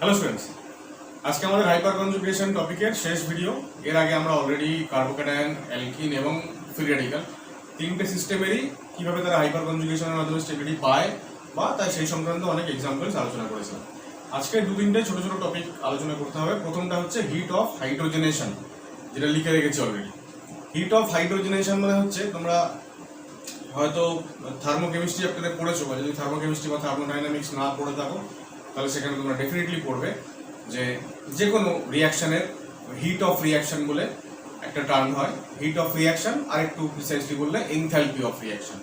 Hello students, আজকে আমাদের hyper conjugation টপিকের শেষ ভিডিও। এর আগে আমরা অলরেডি কার্বোক্যাটায়ন, অ্যালকিন এবং ফ্রি রেডিক্যাল তিনটে সিস্টেমেরই কীভাবে তারা হাইপার কনজুগেশনের মাধ্যমে স্টেবিলিটি পায় বা তাই সেই সংক্রান্ত অনেক এক্সাম্পলস আলোচনা করেছিলাম। আজকে দু তিনটে ছোটো ছোটো টপিক আলোচনা করতে হবে। প্রথমটা হচ্ছে হিট অফ হাইড্রোজেনেশন, যেটা লিখে রেখেছি অলরেডি। হিট অফ হাইড্রোজেনেশন মানে হচ্ছে, তোমরা হয়তো থার্মোকেমিস্ট্রি চ্যাপ্টারে পড়েছো, বা যদি থার্মোকেমিস্ট্রি বা থার্মোডাইনামিক্স না পড়ে থাকো তাহলে সেখানে তোমরা ডেফিনেটলি পড়বে যে কোনো রিয়াকশনের হিট অফ রিয়াকশন বলে একটা টার্ম হয়। হিট অফ রিয়াকশন, আর একটু প্রিসাইজলি বললে এনথালপি অফ রিয়াকশন।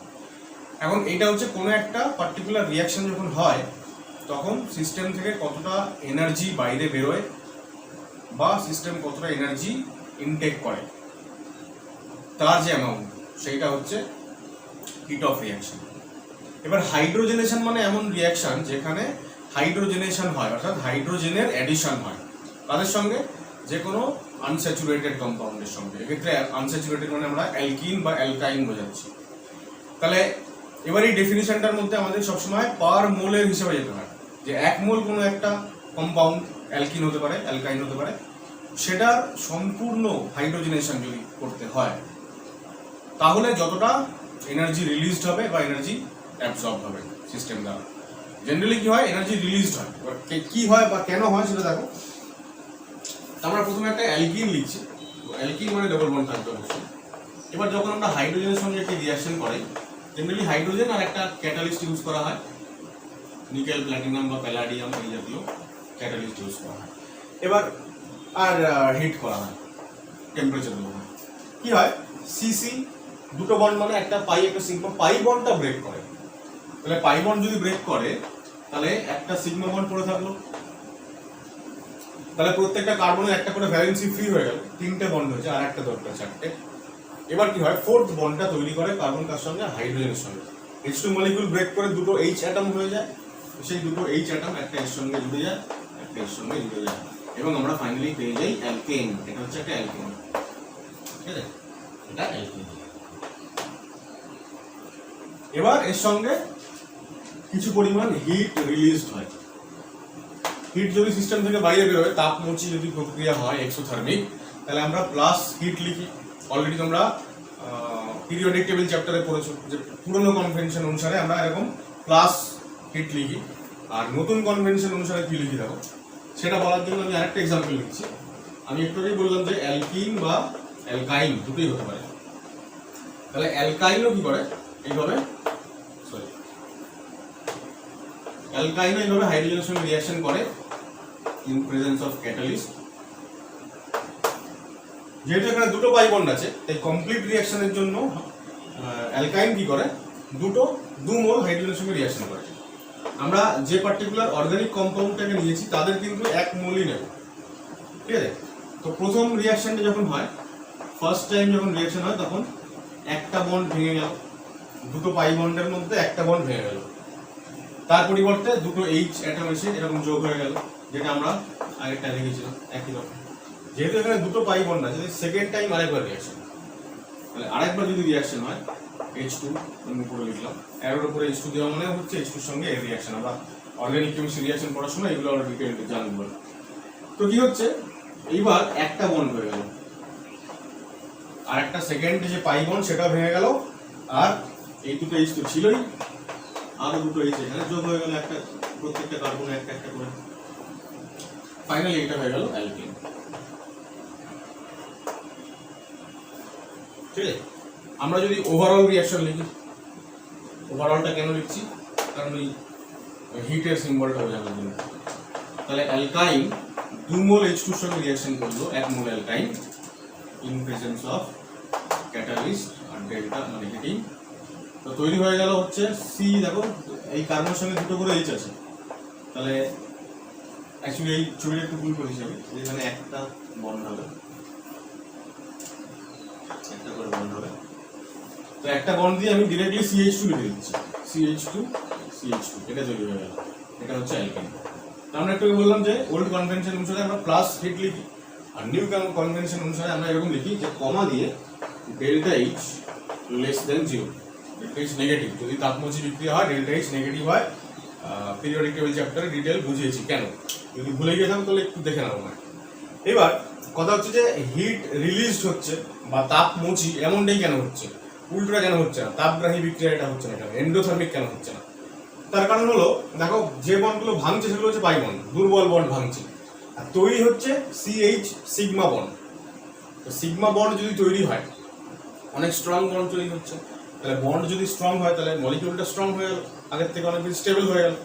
এখন এটা হচ্ছে কোনো একটা পার্টিকুলার রিয়াকশন যখন হয় তখন সিস্টেম থেকে কতটা এনার্জি বাইরে বেরোয় বা সিস্টেম কতটা এনার্জি ইনটেক করে, তার যে অ্যামাউন্ট, সেইটা হচ্ছে হিট অফ রিয়াকশন। এবার হাইড্রোজেনেশন মানে এমন রিয়াকশন যেখানে হাইড্রোজেনেশন হয়, অর্থাৎ হাইড্রোজেনের অ্যাডিশন হয় তাদের সঙ্গে যে কোনো আনস্যাচুরেটেড কম্পাউন্ডের সঙ্গে। এক্ষেত্রে আনস্যাচুরেটেড মানে আমরা অ্যালকিন বা অ্যালকাইন বোঝাচ্ছি। তাহলে এবার এই ডেফিনিশনটার মধ্যে আমাদের সবসময় পার মোলের হিসেবে যেতে হয়, যে এক মোল কোনো একটা কম্পাউন্ড অ্যালকিন হতে পারে, অ্যালকাইন হতে পারে, সেটার সম্পূর্ণ হাইড্রোজেনেশন যদি করতে হয় তাহলে যতটা এনার্জি রিলিজড হবে বা এনার্জি অ্যাবসর্ব হবে সিস্টেম দ্বারা। জেনারেলি কি হয়, এনার্জি রিলিজড হয়। কি হয় বা কেন হয় সেটা দেখো। আমরা প্রথমে একটা অ্যালকিন লিখছি, অ্যালকিন মানে ডবল বন্ড থাকবে অবশ্যই। এবার যখন আমরা হাইড্রোজেনের সঙ্গে একটি রিয়াকশন করাই, জেনারেলি হাইড্রোজেন আর একটা ক্যাটালিস্ট ইউজ করা হয়, নিকেল, প্ল্যাটিনাম বা প্যালাডিয়াম এই জাতীয় ক্যাটালিস্ট ইউজ করা হয়। এবার আর হিট করা হয় টেম্পারেচার দেওয়া। কি হয়, সিসি দুটো বন্ড মানে একটা পাই একটা সিগমা, পাই বন্ডটা ব্রেক করে। তাহলে পাই বন্ড যদি ব্রেক করে তাহলে একটা সিগমা বন্ড পড়ে থাকলো, তাহলে প্রত্যেকটা কার্বনের একটা করে ভ্যালেন্সি ফ্রি হয়ে গেল, তিনটে বন্ড হয়েছে, আর একটা দরকার চারটে। এবার কি হয়, ফোর্থ বন্ডটা তৈরি করে কার্বন কার সঙ্গে, হাইড্রোজেনের সঙ্গে। H2 মলিকিউল ব্রেক করে দুটো H অ্যাটম হয়ে যায়, সেই দুটো H অ্যাটম একটা এর সঙ্গে জুড়ে যায়, একটা এর সঙ্গে জুড়ে যায়, এবং আমরা ফাইনালি পেয়ে যাই অ্যালকেন। এটা হচ্ছে একটা অ্যালকেন, ঠিক আছে, এটা অ্যালকেন। এবার এর সঙ্গে কিছু পরিমাণ হিট রিলিজড হয়। হিট যদি সিস্টেম থেকে বাইরে বেরোয়, তাপমোচী যদি প্রক্রিয়া হয় এক্সোথার্মিক, তাহলে আমরা প্লাস হিট লিখি। অলরেডি তোমরা পিরিয়ডিক টেবিল চ্যাপ্টারে পড়েছো যে পুরনো কনভেনশন অনুসারে আমরা এরকম প্লাস হিট লিখি, আর নতুন কনভেনশন অনুসারে কি লিখি দেখো, সেটা বলার জন্য আমি আরেকটা এক্সাম্পল লিখছি। আমি একটু আগেই বললাম যে অ্যালকিন বা অ্যালকাইন দুটোই হতে পারে। তাহলে অ্যালকাইনও কি করে, এইভাবে অ্যালকাইনও এইভাবে হাইড্রোজেনের সঙ্গে রিঅ্যাকশন করে ইন প্রেজেন্স অফ ক্যাটালিস্ট। যেহেতু এখানে দুটো পাই বন্ড আছে, তাই কমপ্লিট রিঅ্যাকশনের জন্য অ্যালকাইন কি করে, দু মোল হাইড্রোজেনের সঙ্গে রিঅ্যাকশন করে। আমরা যে পার্টিকুলার অর্গানিক কম্পাউন্ডটাকে নিয়েছি তাদের কিন্তু এক মোলই নেব, ঠিক আছে। তো প্রথম রিঅ্যাকশনটা যখন হয়, ফার্স্ট টাইম যখন রিঅ্যাকশন হয়, তখন একটা বন্ড ভেঙে গেল, দুটো পাই বন্ডের মধ্যে একটা বন্ড ভেঙে গেল, তার পরিবর্তে দুটো H অ্যাটম এসে এরকম যোগ হয়ে গেল, যেটা আমরা আরেকটা লিখেছিলাম একই রকম। যেহেতু এখানে দুটো পাই বন্ড আছে, সেকেন্ড টাইম আরেকবার রিঅ্যাকশন, তাহলে আরেকবার যদি রিঅ্যাকশন হয়, H2 আমি উপরে লিখলাম, এর উপরে H2 দেওয়া মানে হচ্ছে H2 এর সঙ্গে এর রিঅ্যাকশন। আমরা অর্গানিক কেমিস্ট্রি রিঅ্যাকশন পড়ার সময় এগুলো আমরা ডিটেইলসে জানবো। তো কি হচ্ছে, এইবার একটা বন্ড হয়ে গেল, আর একটা সেকেন্ড যে পাই বন্ড সেটা ভেঙে গেল, আর এই দুটো H তো ছিলই, আরো দুটো H এখানে যোগ হয়ে গেল, একটা প্রত্যেকটা কার্বনে একটা একটা করে। ফাইনালি এটা হয়ে গেল অ্যালকেন, ঠিক আছে। আমরা যদি ওভারঅল রিঅ্যাকশন লিখি, ওভারঅলটা কেন লিখছি, কারণ ওই হিটের সিম্বলটা বোঝানোর জন্য। তাহলে অ্যালকাইন 2 মোল H2 এর সঙ্গে রিঅ্যাকশন করলো, 1 mole alkyne in presence of catalyst আর ডেল্টা মানে হিটিং। তো তৈরি হয়ে গেল হচ্ছে সি। দেখো এই কার্বনের সঙ্গে দুটো করে H আছে, তাহলে অ্যাকচুয়ালি এই ছবিটা একটু ভুল করেছি আমি, এখানে একটা বন্ড হবে, একটা করে বন্ড হবে। তো একটা বন্ড দিয়ে আমি ডিরেক্টলি CH2 লিখে দিচ্ছি, CH2 এটা তৈরি হয়ে গেল, এটা হচ্ছে অ্যালকেন। তো আমরা একটু বললাম যে ওল্ড কনভেনশন অনুসারে আমরা প্লাস হিট লিখি, আর নিউ কনভেনশন অনুসারে আমরা এরকম লিখি যে কমা দিয়ে delta H less than 0, delta H negative. যদি তাপমোচী বিক্রিয়া হয় ডেল্টা H নেগেটিভ হয়, পিরিয়ডিক টেবিল চ্যাপ্টারে ডিটেল বুঝিয়েছি কেন। যদি ভুলে গিয়ে থাকো তাহলে একটু দেখে নাও না। এবার কথা হচ্ছে যে হিট রিলিজড হচ্ছে বা তাপ মুচি এমনটাই কেন হচ্ছে, উল্টোটা কেন হচ্ছে না, তাপগ্রাহী বিক্রিয়া এটা হচ্ছে না কেন, এন্ডোথার্মিক কেন হচ্ছে না? তার কারণ হলো দেখো যে বন্ডগুলো ভাঙছে সেগুলো হচ্ছে পাই বন্ড, দুর্বল বন্ড ভাঙছে, আর তৈরি হচ্ছে CH সিগমা বন্ড। তো সিগমা বন্ড যদি তৈরি হয়, অনেক স্ট্রং বন্ড তৈরি হচ্ছে, তাহলে বন্ড যদি স্ট্রং হয় তাহলে মলিকিউলটা স্ট্রং হয়ে গেল, আগের থেকে অনেক বেশি স্টেবল হয়ে গেল।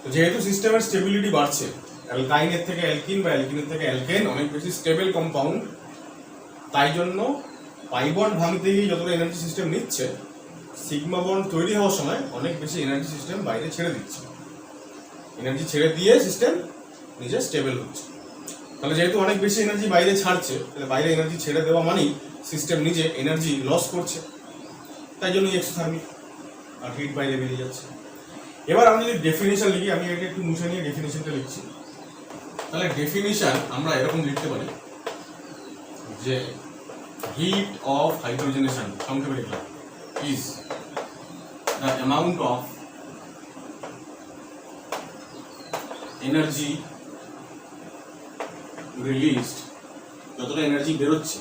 তো যেহেতু সিস্টেমের স্টেবিলিটি বাড়ছে, অ্যালকাইনের থেকে অ্যালকিন বা অ্যালকিনের থেকে অ্যালকেন অনেক বেশি স্টেবল কম্পাউন্ড, তাই জন্য পাই বন্ড ভাঙতে গিয়ে যতটা এনার্জি সিস্টেম নিচ্ছে, সিগমা বন্ড তৈরি হওয়ার সময় অনেক বেশি এনার্জি সিস্টেম বাইরে ছেড়ে দিচ্ছে, এনার্জি ছেড়ে দিয়ে সিস্টেম নিজে স্টেবল হচ্ছে। তাহলে যেহেতু অনেক বেশি এনার্জি বাইরে ছাড়ছে, তাহলে বাইরে এনার্জি ছেড়ে দেওয়া মানেই সিস্টেম নিজে এনার্জি লস করছে, তাই জন্য এক্সোথার্মিক আর হিট বাইরে বেরিয়ে যাচ্ছে। এবার আমি যদি ডেফিনেশন লিখি, আমি এটা একটু মুছে নিয়ে ডেফিনেশনটা লিখছি। তাহলে ডেফিনেশন আমরা এরকম লিখতে পারি যে হিট অফ হাইড্রোজেনেশন সংক্ষেপে লিখলাম is the amount of energy released, যতটা এনার্জি বেরোচ্ছে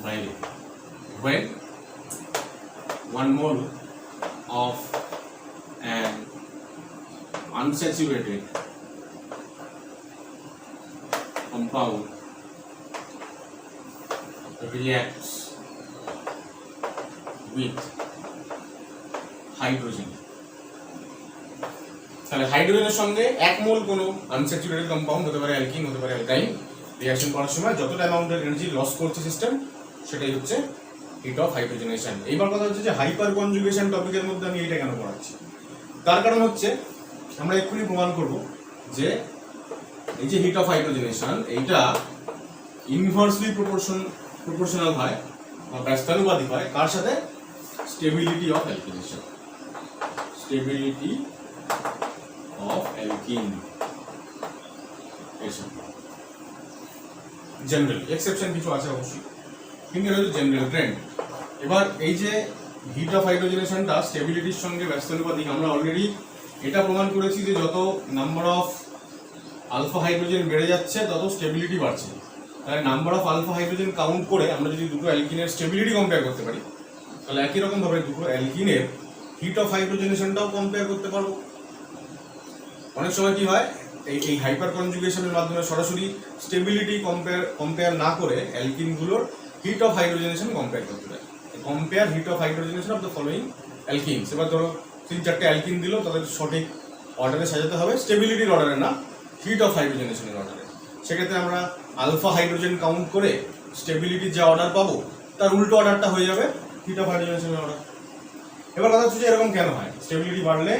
বাইরে, when 1 mole of an unsaturated compound reacts with hydrogen। তাহলে হাইড্রোজেনের সঙ্গে 1 মোল কোনো আনস্যাচুরেটেড কম্পাউন্ড, হতে পারে অ্যালকিন, হতে পারে অ্যালকাইন, রিঅ্যাকশন করার সময় যতটা অ্যামাউন্টের এনার্জি লস করছে সিস্টেম, সেটাই হচ্ছে হিট অফ হাইড্রোজেনেশন। এইবার কথা হচ্ছে যে হাইপার কনজুগেশন টপিকের মধ্যে আমি এইটা কেন পড়াচ্ছি, তার কারণ হচ্ছে আমরা এক্ষুনি প্রমাণ করব যে এই যে হিট অফ হাইড্রোজেনেশন এইটা ইনভার্সলি প্রপোর্শনাল হয় বা ব্যস্তানুপাতিক হয় কার সাথে, stability of alkenation, stability of alkene এর সাথে। জেনারেল এক্সেপশন কিছু আছে অবশ্যই, কিন্তু এটা হচ্ছে জেনারেল ট্রেন্ড। এবার এই যে হিট অফ হাইড্রোজেনেশনটা স্টেবিলিটির সঙ্গে ব্যস্তানুপাতিক, আমরা অলরেডি এটা প্রমাণ করেছি যে যত নাম্বার অফ আলফা হাইড্রোজেন বেড়ে যাচ্ছে তত স্টেবিলিটি বাড়ছে। তাহলে number of alpha hydrogen count করে আমরা যদি দুটো অ্যালকিনের স্টেবিলিটি কম্পেয়ার করতে পারি, তাহলে একই রকম ভাবে দুটো অ্যালকিনের হিট অফ হাইড্রোজেনেশনটাও কম্পেয়ার করতে পারবো। অনেক সময় কি হয়, এই হাইপার কনজুগেশনের মাধ্যমে সরাসরি স্টেবিলিটি কম্পেয়ার না করে অ্যালকিনগুলোর হিট অফ হাইড্রোজেনেশন কম্পেয়ার করতে পারে। Compare heat of hydrogenation of the following alkenes. এবার ধরো 3-4টে অ্যালকিন দিল, তাদের সঠিক অর্ডারে সাজাতে হবে, স্টেবিলিটির অর্ডারে না, হিট অফ হাইড্রোজেনেশনের অর্ডারে। সেক্ষেত্রে আমরা আলফা হাইড্রোজেন কাউন্ট করে স্টেবিলিটির যে অর্ডার পাবো তার উল্টো অর্ডারটা হয়ে যাবে হিট অফ হাইড্রোজেনেশনের অর্ডার। এবার কথা হচ্ছে যে এরকম কেন হয়, স্টেবিলিটি বাড়লে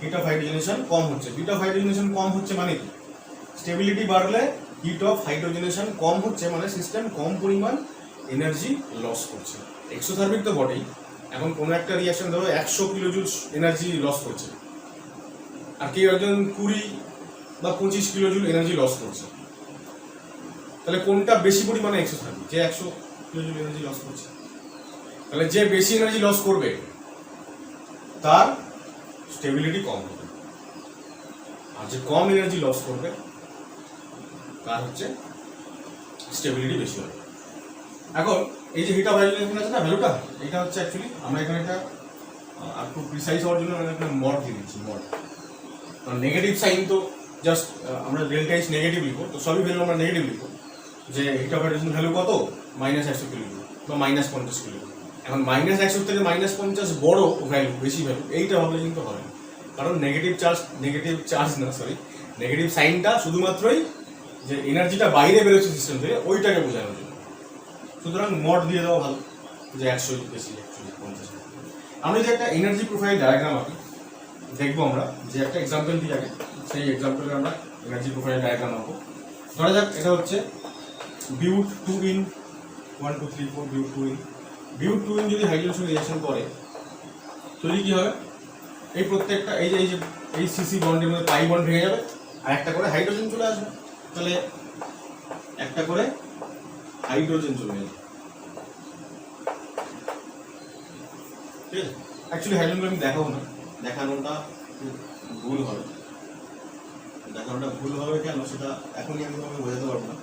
হিট অফ হাইড্রোজেনেশন কম হচ্ছে। হিট অফ হাইড্রোজেনেশন কম হচ্ছে মানে কি, স্টেবিলিটি বাড়লে হিট অফ হাইড্রোজেনেশন কম হচ্ছে মানে সিস্টেম কম পরিমাণ এনার্জি লস করছে। এক্সোথার্মিক তো বটেই, এখন কোনো একটা রিঅ্যাকশন ধরো 100 কিলোজুল এনার্জি লস করছে, আর কেউ একজন 20 বা 25 কিলোজুল এনার্জি লস করছে, তাহলে কোনটা বেশি পরিমাণে এক্সোথার্মিক, যে 100 কিলোজুল এনার্জি লস করছে। তাহলে যে বেশি এনার্জি লস করবে তার স্টেবিলিটি কম হবে, আর যে কম এনার্জি লস করবে তার হচ্ছে স্টেবিলিটি বেশি হবে। এখন এই যে হিট অফ হাইড্রোজেনেশন আছে না ভ্যালুটা, এটা হচ্ছে অ্যাকচুয়ালি আমরা এখানে একটা আর খুব প্রিসাইজ হওয়ার জন্য আমরা এখানে মড দিয়ে দিচ্ছি। মড কারণ নেগেটিভ সাইন তো জাস্ট আমরা ডেল্টা এইচ নেগেটিভ লিখবো, তো সবই ভ্যালু আমরা নেগেটিভ লিখবো। যে হিট অফ হাইড্রোজেন ভ্যালু কত, -100 কিলোজুল বা -50 কিলোজুল। এখন -100 থেকে -50 বড় ভ্যালু, বেশি ভ্যালু, এইটা ভাবলে কিন্তু হবে না, কারণ নেগেটিভ সাইনটা শুধুমাত্রই যে এনার্জিটা বাইরে বেরোচ্ছে সিস্টেম থেকে ওইটাকে বোঝানোর জন্য। সুতরাং মড দিয়ে দেওয়া ভালো, যে 100 বেশি 150। আমরা যে একটা এনার্জি প্রোফাইল ডায়াগ্রাম আঁকি, দেখবো আমরা যে একটা এক্সাম্পল দিয়ে আগে, সেই এক্সাম্পলে আমরা এনার্জি প্রোফাইল ডায়াগ্রাম আঁকবো। ধরা যাক এটা হচ্ছে বিউট 2 ইন 1 2 3 4 বিউট 2 ইন। বিউট 2 ইন যদি হাইড্রোজেনের সঙ্গে রিঅ্যাকশন করে তৈরি কি হবে, এই প্রত্যেকটা এই যে এই সিসি বন্ডের মধ্যে পাই বন্ড ভেঙে যাবে, আর একটা করে হাইড্রোজেন চলে আসবে। তাহলে একটা করে হাইড্রোজেন চলে যাবে, ঠিক আছে। অ্যাকচুয়ালি হাইড্রোজেন আমি দেখাবো না, দেখানোটা ভুল হবে, দেখানোটা ভুল হবে কেন সেটা এখনই আমি তোমাকে বোঝাতে পারবো না।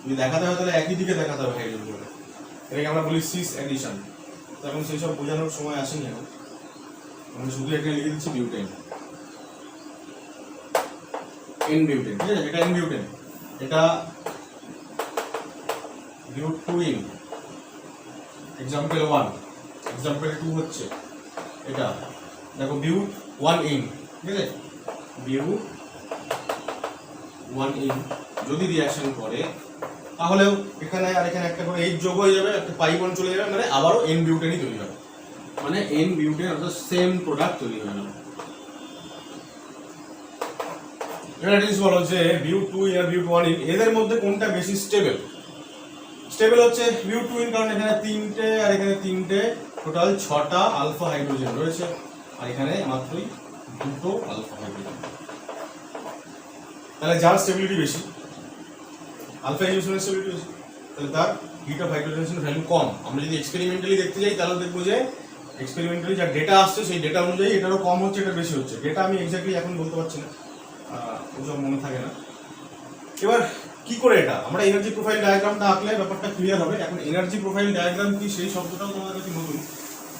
যদি দেখাতে হয় তাহলে একই দিকে দেখাতে হবে হাইড্রোজেন। এটাকে আমরা বলি সিস অ্যাডিশন। তো এখন সেই সব বোঝানোর সময় আসেনি এখন, আমি শুধু এখানে লিখে দিচ্ছি বিউটেন, এন বিউটেন। ঠিক আছে, এটা এন বিউটেন, এটা বিউট 2 ইন এক্সাম্পল 1, এক্সাম্পল 2 হচ্ছে এটা, দেখো বিউট 1 ইন। ঠিক আছে, বিউট 1 ইন যদি রিঅ্যাকশন করে তাহলেও এখানে আর এখানে একটা করে এইচ যোগ হয়ে যাবে, একটা পাই বন্ড চলে যাবে, মানে আবারও এন বিউটেনই তৈরি হবে, মানে এন বিউটেন অর্থাৎ সেম প্রোডাক্ট তৈরি হয়ে গেল। এবার একটা জিনিস বলো যে বিউট 2 ইন আর বিউট 1 ইন এদের মধ্যে কোনটা বেশি স্টেবল? স্টেবল হচ্ছে বিউট 2 ইন, কারণ এখানে 3টে আর এখানে 3টে, টোটাল 6টা আলফা হাইড্রোজেন রয়েছে, আর এখানে মাত্রই 2টো আলফা হাইড্রোজেন। তাহলে যার স্টেবিলিটি বেশি, আলফা হাইড্রোজেনের স্টেবিলিটি বেশি, তাহলে তার হিট অফ হাইড্রোজেনের ভ্যালু কম। আমরা যদি এক্সপেরিমেন্টালি দেখতে যাই তাহলে দেখবো যে এক্সপেরিমেন্টালি যা ডেটা আসছে সেই ডেটা অনুযায়ী এটারও কম হচ্ছে, এটা বেশি হচ্ছে। ডেটা আমি এক্স্যাক্টলি এখন বলতে পারছি না, ওসব মনে থাকে না। এবার কি করে এটা আমরা এনার্জি প্রোফাইল ডায়াগ্রামটা আঁকলে ব্যাপারটা ক্লিয়ার হবে। এখন এনার্জি প্রোফাইল ডায়াগ্রাম কি সেই শব্দটাও তোমাদের কাছে নতুন,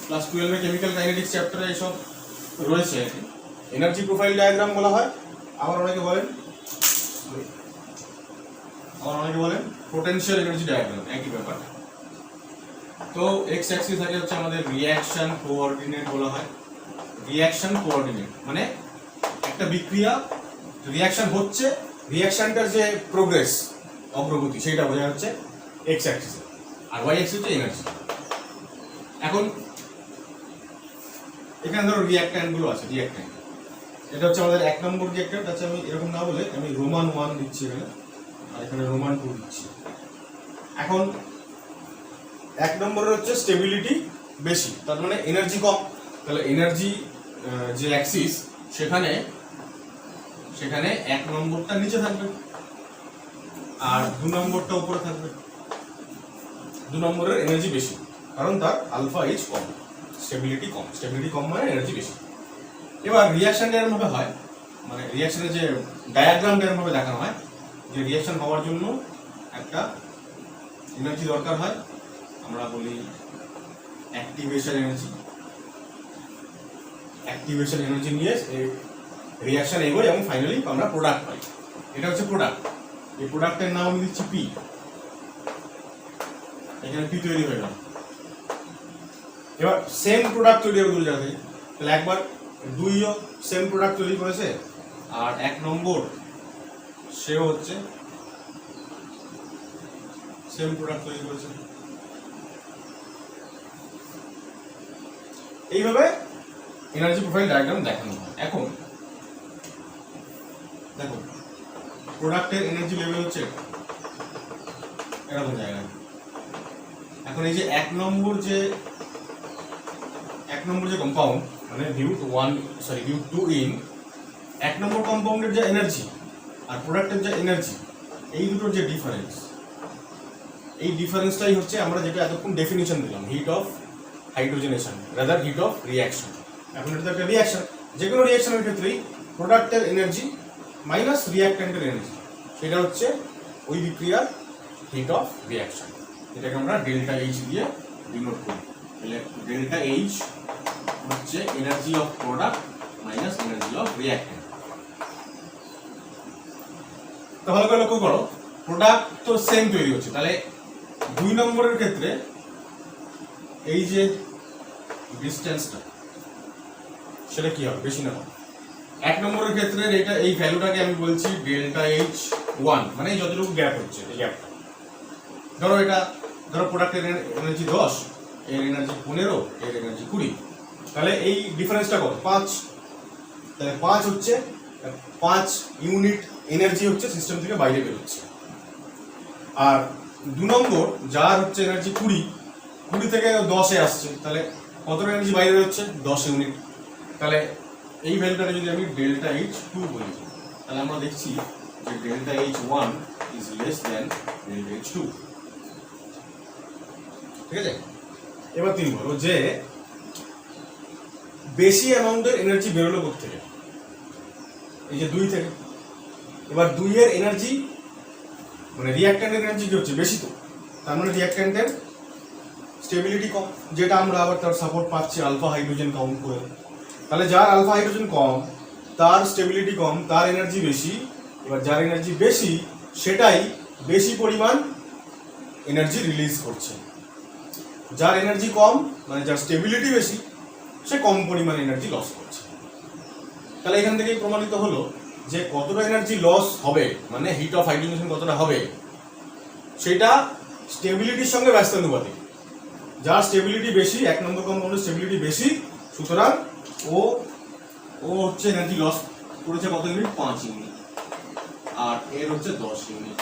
ক্লাস 12 এ কেমিক্যাল কাইনেটিক্স চ্যাপ্টারে এসব রয়েছে। এনার্জি প্রোফাইল ডায়াগ্রাম বলা হয়, আবার অনেকে বলেন পোটেনশিয়াল এনার্জি ডায়াগ্রাম, একই ব্যাপার। তো এক্স অ্যাক্সিস থাকে হচ্ছে আমাদের রিঅ্যাকশন কোঅর্ডিনেট বলা হয়। রিঅ্যাকশন কোঅর্ডিনেট মানে একটা বিক্রিয়া রিঅ্যাকশন হচ্ছে, রিঅ্যাকশনটার যে প্রোগ্রেস অগ্রগতি সেটা বোঝা যাচ্ছে এক্স অ্যাক্সিসে, আর ওয়াই অ্যাক্সিস হচ্ছে এনার্জি। এখন এখানে ধরো রিঅ্যাক্ট্যান্ট গুলো আছে, রিঅ্যাক্ট্যান্ট এটা হচ্ছে আমাদের 1 নম্বর রিঅ্যাক্ট্যান্ট। আচ্ছা আমি এরকম না বলে আমি রোমান 1 দিচ্ছি এখানে, আর এখানে রোমান 2 দিচ্ছি। এখন 1 নম্বরের হচ্ছে স্টেবিলিটি বেশি, তার মানে এনার্জি কম, তাহলে এনার্জি যে অ্যাক্সিস সেখানে 1 নম্বরটা নিচে থাকবে আর 2 নম্বরটা উপরে থাকবে। 2 নম্বরের এনার্জি বেশি কারণ তার আলফা এইচ কম, স্টেবিলিটি কম, স্টেবিলিটি কম মানে এনার্জি বেশি। এবার রিঅ্যাকশনটা এরকম ভাবে হয়, মানে রিঅ্যাকশনের যে ডায়াগ্রামটা এরকম ভাবে দেখানো হয় যে রিঅ্যাকশন হওয়ার জন্য একটা এনার্জি দরকার হয়, আমরা বলি অ্যাক্টিভেশন এনার্জি। অ্যাক্টিভেশন এনার্জি নিয়ে রিঅ্যাকশন এগোয় এবং ফাইনালি আমরা প্রোডাক্ট পাই। এটা হচ্ছে প্রোডাক্ট, এই প্রোডাক্টের নাম আমি দিচ্ছি পি। এখানে পি তৈরি হয়ে গেল। এবার সেম প্রোডাক্ট তৈরি হবে 2 জায়গা থেকে, তাহলে একবার 2ও সেম প্রোডাক্ট তৈরি করেছে আর 1 নম্বর সেও হচ্ছে সেম প্রোডাক্ট তৈরি করেছে। এইভাবে এনার্জি প্রোফাইল ডায়াগ্রাম দেখানো হয়। এখন দেখো প্রোডাক্টের এনার্জি লেভেল হচ্ছে এরকম জায়গায়। এখন এই যে 1 নম্বর যে কম্পাউন্ড মানে বিউট 2 ইন, 1 নম্বর কম্পাউন্ডের যে এনার্জি আর প্রোডাক্টের যে এনার্জি, এই দুটোর যে ডিফারেন্স, এই ডিফারেন্সটাই হচ্ছে আমরা যেটা এতক্ষণ ডেফিনিশন দিলাম, hit of hydrogenation rather heat of reaction. এখন এটা একটা রিঅ্যাকশন, যে কোনো রিঅ্যাকশনের ক্ষেত্রেই প্রোডাক্টের এনার্জি মাইনাস রিঅ্যাক্ট্যান্টের এনার্জি, সেটা হচ্ছে ওই বিক্রিয়ার হিট অফ রিঅ্যাকশন। এটাকে আমরা ডেল্টা এইচ দিয়ে ডিনোট করি। তাহলে ডেল্টা এইচ হচ্ছে energy of product minus energy of reactant. তাহলে লক্ষ্য করো প্রোডাক্ট তো সেম তৈরি হচ্ছে, তাহলে 2 নম্বরের ক্ষেত্রে এই যে ডিসটেন্সটা সেটা কি হবে, বেশি না কম? 1 নম্বরের ক্ষেত্রে এটা এই ভ্যালুটাকে আমি বলছি ডেল্টা এইচ 1, মানে যতটুকু গ্যাপ হচ্ছে এই গ্যাপটা। ধরো প্রোডাক্টের এনার্জি 10, এর এনার্জি 15, এর এনার্জি 20, তাহলে এই ডিফারেন্সটা কত? 5। তাহলে 5 হচ্ছে 5 ইউনিট এনার্জি হচ্ছে সিস্টেম থেকে বাইরে বেরোচ্ছে। আর 2 নম্বর যার হচ্ছে এনার্জি 20 থেকে 10-এ আসছে, তাহলে কত এনার্জি বাইরে বেরোচ্ছে? 10 ইউনিট। তাহলে এই ভ্যালুটাকে যদি আমি ডেল্টা এইচ 2 বলি, তাহলে আমরা দেখছি যে delta H 1 is less than delta H 2। ঠিক আছে, এবার 3 বলো যে বেশি অ্যামাউন্টের এনার্জি বেরোলো কোথা থেকে? এই যে 2 থেকে। এবার 2 এর এনার্জি মানে রিঅ্যাক্ট্যান্টের এনার্জি কি হচ্ছে বেশি, তো তার মানে রিঅ্যাক্ট্যান্টের স্টেবিলিটি কম, যেটা আমরা আবার তার সাপোর্ট পাচ্ছি আলফা হাইড্রোজেন কাউন্ট করে। তাহলে যার আলফা হাইড্রোজেন কম তার স্টেবিলিটি কম, তার এনার্জি বেশি। এবার যার এনার্জি বেশি সেটাই বেশি পরিমাণ এনার্জি রিলিজ করছে। যার এনার্জি কম মানে যার স্টেবিলিটি বেশি সে কম পরিমাণ এনার্জি লস করছে। তাহলে এখান থেকেই প্রমাণিত হলো যে কতটা এনার্জি লস হবে, মানে হিট অফ হাইড্রোজেনেশন কতটা হবে, সেটা স্টেবিলিটির সঙ্গে ব্যস্তানুপাতিক। যার স্টেবিলিটি বেশি, 1 নম্বর কম্পাউন্ডের স্টেবিলিটি বেশি, সুতরাং ও হচ্ছে এনার্জি লস করেছে কত ইউনিট, 5 ইউনিট, আর এর হচ্ছে 10 ইউনিট।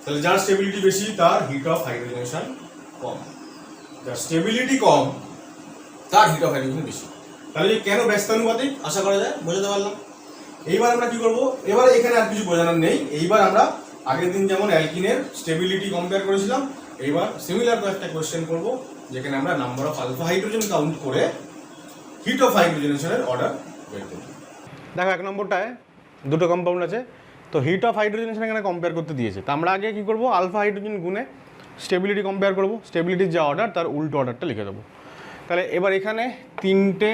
তাহলে যার স্টেবিলিটি বেশি তার হিট অফ হাইড্রোজেনেশন কম, যার স্টেবিলিটি কম তার হিট অফ হাইড্রোজেনেশন বেশি। তাহলে কেন ব্যস্তানুপাতিক আশা করা যায় বোঝাতে পারলাম। এইবার আমরা কি করব, এবার এখানে আর কিছু বোঝানোর নেই। এইবার আমরা আগের দিন যেমন অ্যালকিনের স্টেবিলিটি কম্পেয়ার করেছিলাম, এইবার সিমিলার একটা কোয়েশ্চেন করব যেখানে আমরা number of alpha hydrogen count করে হিট অফ হাইড্রোজেনেশনের অর্ডার বের করব। দেখো 1 নম্বরটায় দুটো কম্পাউন্ড আছে, তো হিট অফ হাইড্রোজেনেশন এখানে কম্পেয়ার করতে দিয়েছে। তো আমরা আগে কি করব, আলফা হাইড্রোজেন গুণে স্টেবিলিটি কম্পেয়ার করব, স্টেবিলিটির যা অর্ডার তার উল্টো অর্ডারটা লিখে দেবো। তাহলে এবার এখানে তিনটে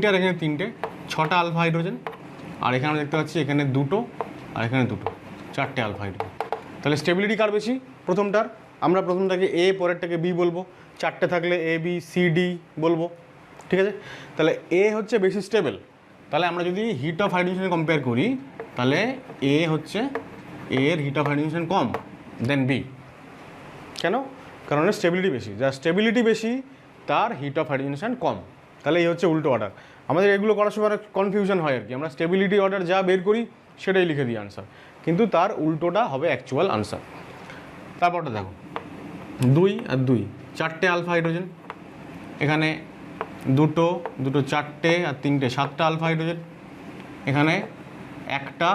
আর এখানে তিনটে, 6টা আলফা হাইড্রোজেন, আর এখানে আমরা দেখতে পাচ্ছি এখানে 2টো আর এখানে 2টো, 4টে আলফা হাইড্রোজেন। তাহলে স্টেবিলিটি কার বেশি, প্রথমটার। আমরা প্রথমটাকে এ, পরেরটাকে বি বলবো, 4টে থাকলে এ বি সি ডি বলবো, ঠিক আছে। তাহলে এ হচ্ছে বেশি স্টেবল। তাহলে আমরা যদি হিট অফ হাইড্রোজেন কম্পেয়ার করি তাহলে এ হচ্ছে, এর হিট অফ হাইড্রোজেন কম দেন বি। কেন? কারণ এর স্টেবিলিটি বেশি, যার স্টেবিলিটি বেশি তার হিট অফ হাইড্রোজেনেশন কম। তাহলে এই হচ্ছে উল্টো অর্ডার। আমাদের এগুলো করার সময় কনফিউশন হয় আর কি, আমরা স্টেবিলিটি অর্ডার যা বের করি সেটাই লিখে দিই আনসার, কিন্তু তার উল্টোটা হবে অ্যাকচুয়াল আনসার। তারপরটা দেখো 2 আর 2, 4টে আলফা হাইড্রোজেন, এখানে 2টো 4টে আর 3টে, 7টা আলফা হাইড্রোজেন, এখানে 1টা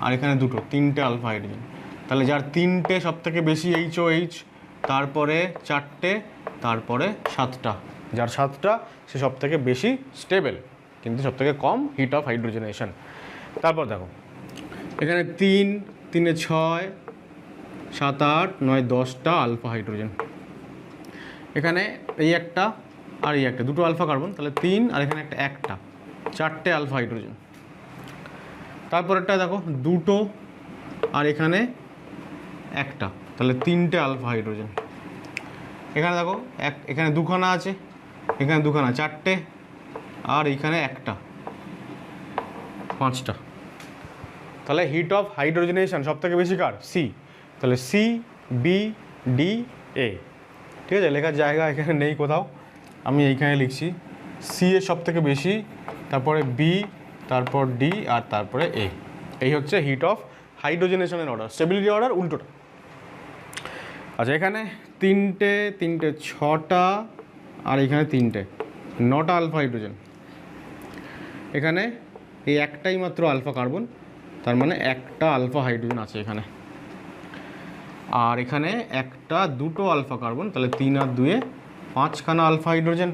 আর এখানে 2টো, 3টে আলফা হাইড্রোজেন। তাহলে যার 3টে সব থেকে বেশি এইচ, তারপরে 4টে, তারপরে 7টা, যার 7টা সে সব থেকে বেশি স্টেবল কিন্তু সব থেকে কম হিট অফ হাইড্রোজেনেশন। তারপর দেখো এখানে 3, 3 এ 6, 7, 8, 9, 10টা আলফা হাইড্রোজেন, এখানে এই একটা আর এই একটা, 2টো আলফা কার্বন, তাহলে 3 আর এখানে একটা, 4টে আলফা হাইড্রোজেন। তারপরেরটা দেখো 2টো আর এখানে একটা, তাহলে 3টে আলফা হাইড্রোজেন। এখানে দেখো এখানে 2খানা আছে, এখানে 2খানা, 4টে আর এইখানে একটা, 5টা। তাহলে হিট অফ হাইড্রোজেনেশন সব থেকে বেশি কার, সি। তাহলে সি বি ডি এ, ঠিক আছে। লেখার জায়গা এখানে নেই কোথাও, আমি এইখানে লিখছি। সি এর সব থেকে বেশি, তারপরে বি, তারপর ডি আর তারপরে এ। এই হচ্ছে হিট অফ হাইড্রোজেনেশনের অর্ডার, স্টেবিলিটি অর্ডার উল্টোটা। আচ্ছা এখানে 3টে 6টা আর এখানে 3টে, 9টা আলফা হাইড্রোজেন। এখানে এই একটাই মাত্র আলফা কার্বন, তার মানে একটা আলফা হাইড্রোজেন আছে এখানে। আর এখানে 2টো আলফা কার্বন, তাহলে 3 আর 2 এ 5খানা আলফা হাইড্রোজেন।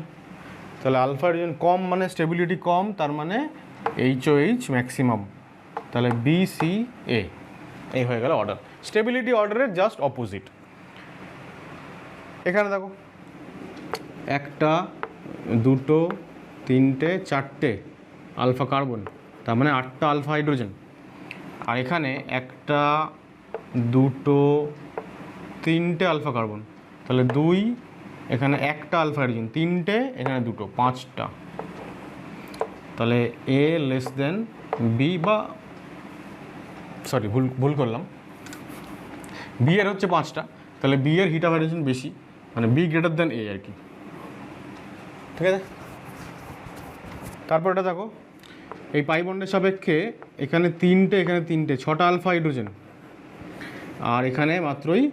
তাহলে আলফা হাইড্রোজেন কম মানে স্টেবিলিটি কম, তার মানে এইচ ম্যাক্সিমাম, তাহলে বি সি এ। এই হয়ে গেল অর্ডার, স্টেবিলিটি অর্ডারের জাস্ট অপোজিট। এখানে দেখো 1, 2, 3, 4টে আলফা কার্বন, তার মানে 8টা আলফা হাইড্রোজেন। আর এখানে 1, 2, 3টে আলফা কার্বন, তাহলে 2, এখানে একটা আলফা হাইড্রোজেন, 3টে, এখানে 2টো, 5টা। তাহলে এ লেস দেন বি, বা সরি ভুল করলাম, বি এর হচ্ছে 5টা, তাহলে বি এর হিট অফ হাইড্রোজেন বেশি, মানে বি গ্রেটার দেন এ আর কি, ঠিক আছে। তারপর এটা দেখো এই পাই বন্ডের সাপেক্ষে এখানে 3টে, এখানে 3টে, 6টা আলফা হাইড্রোজেন, আর এখানে মাত্রই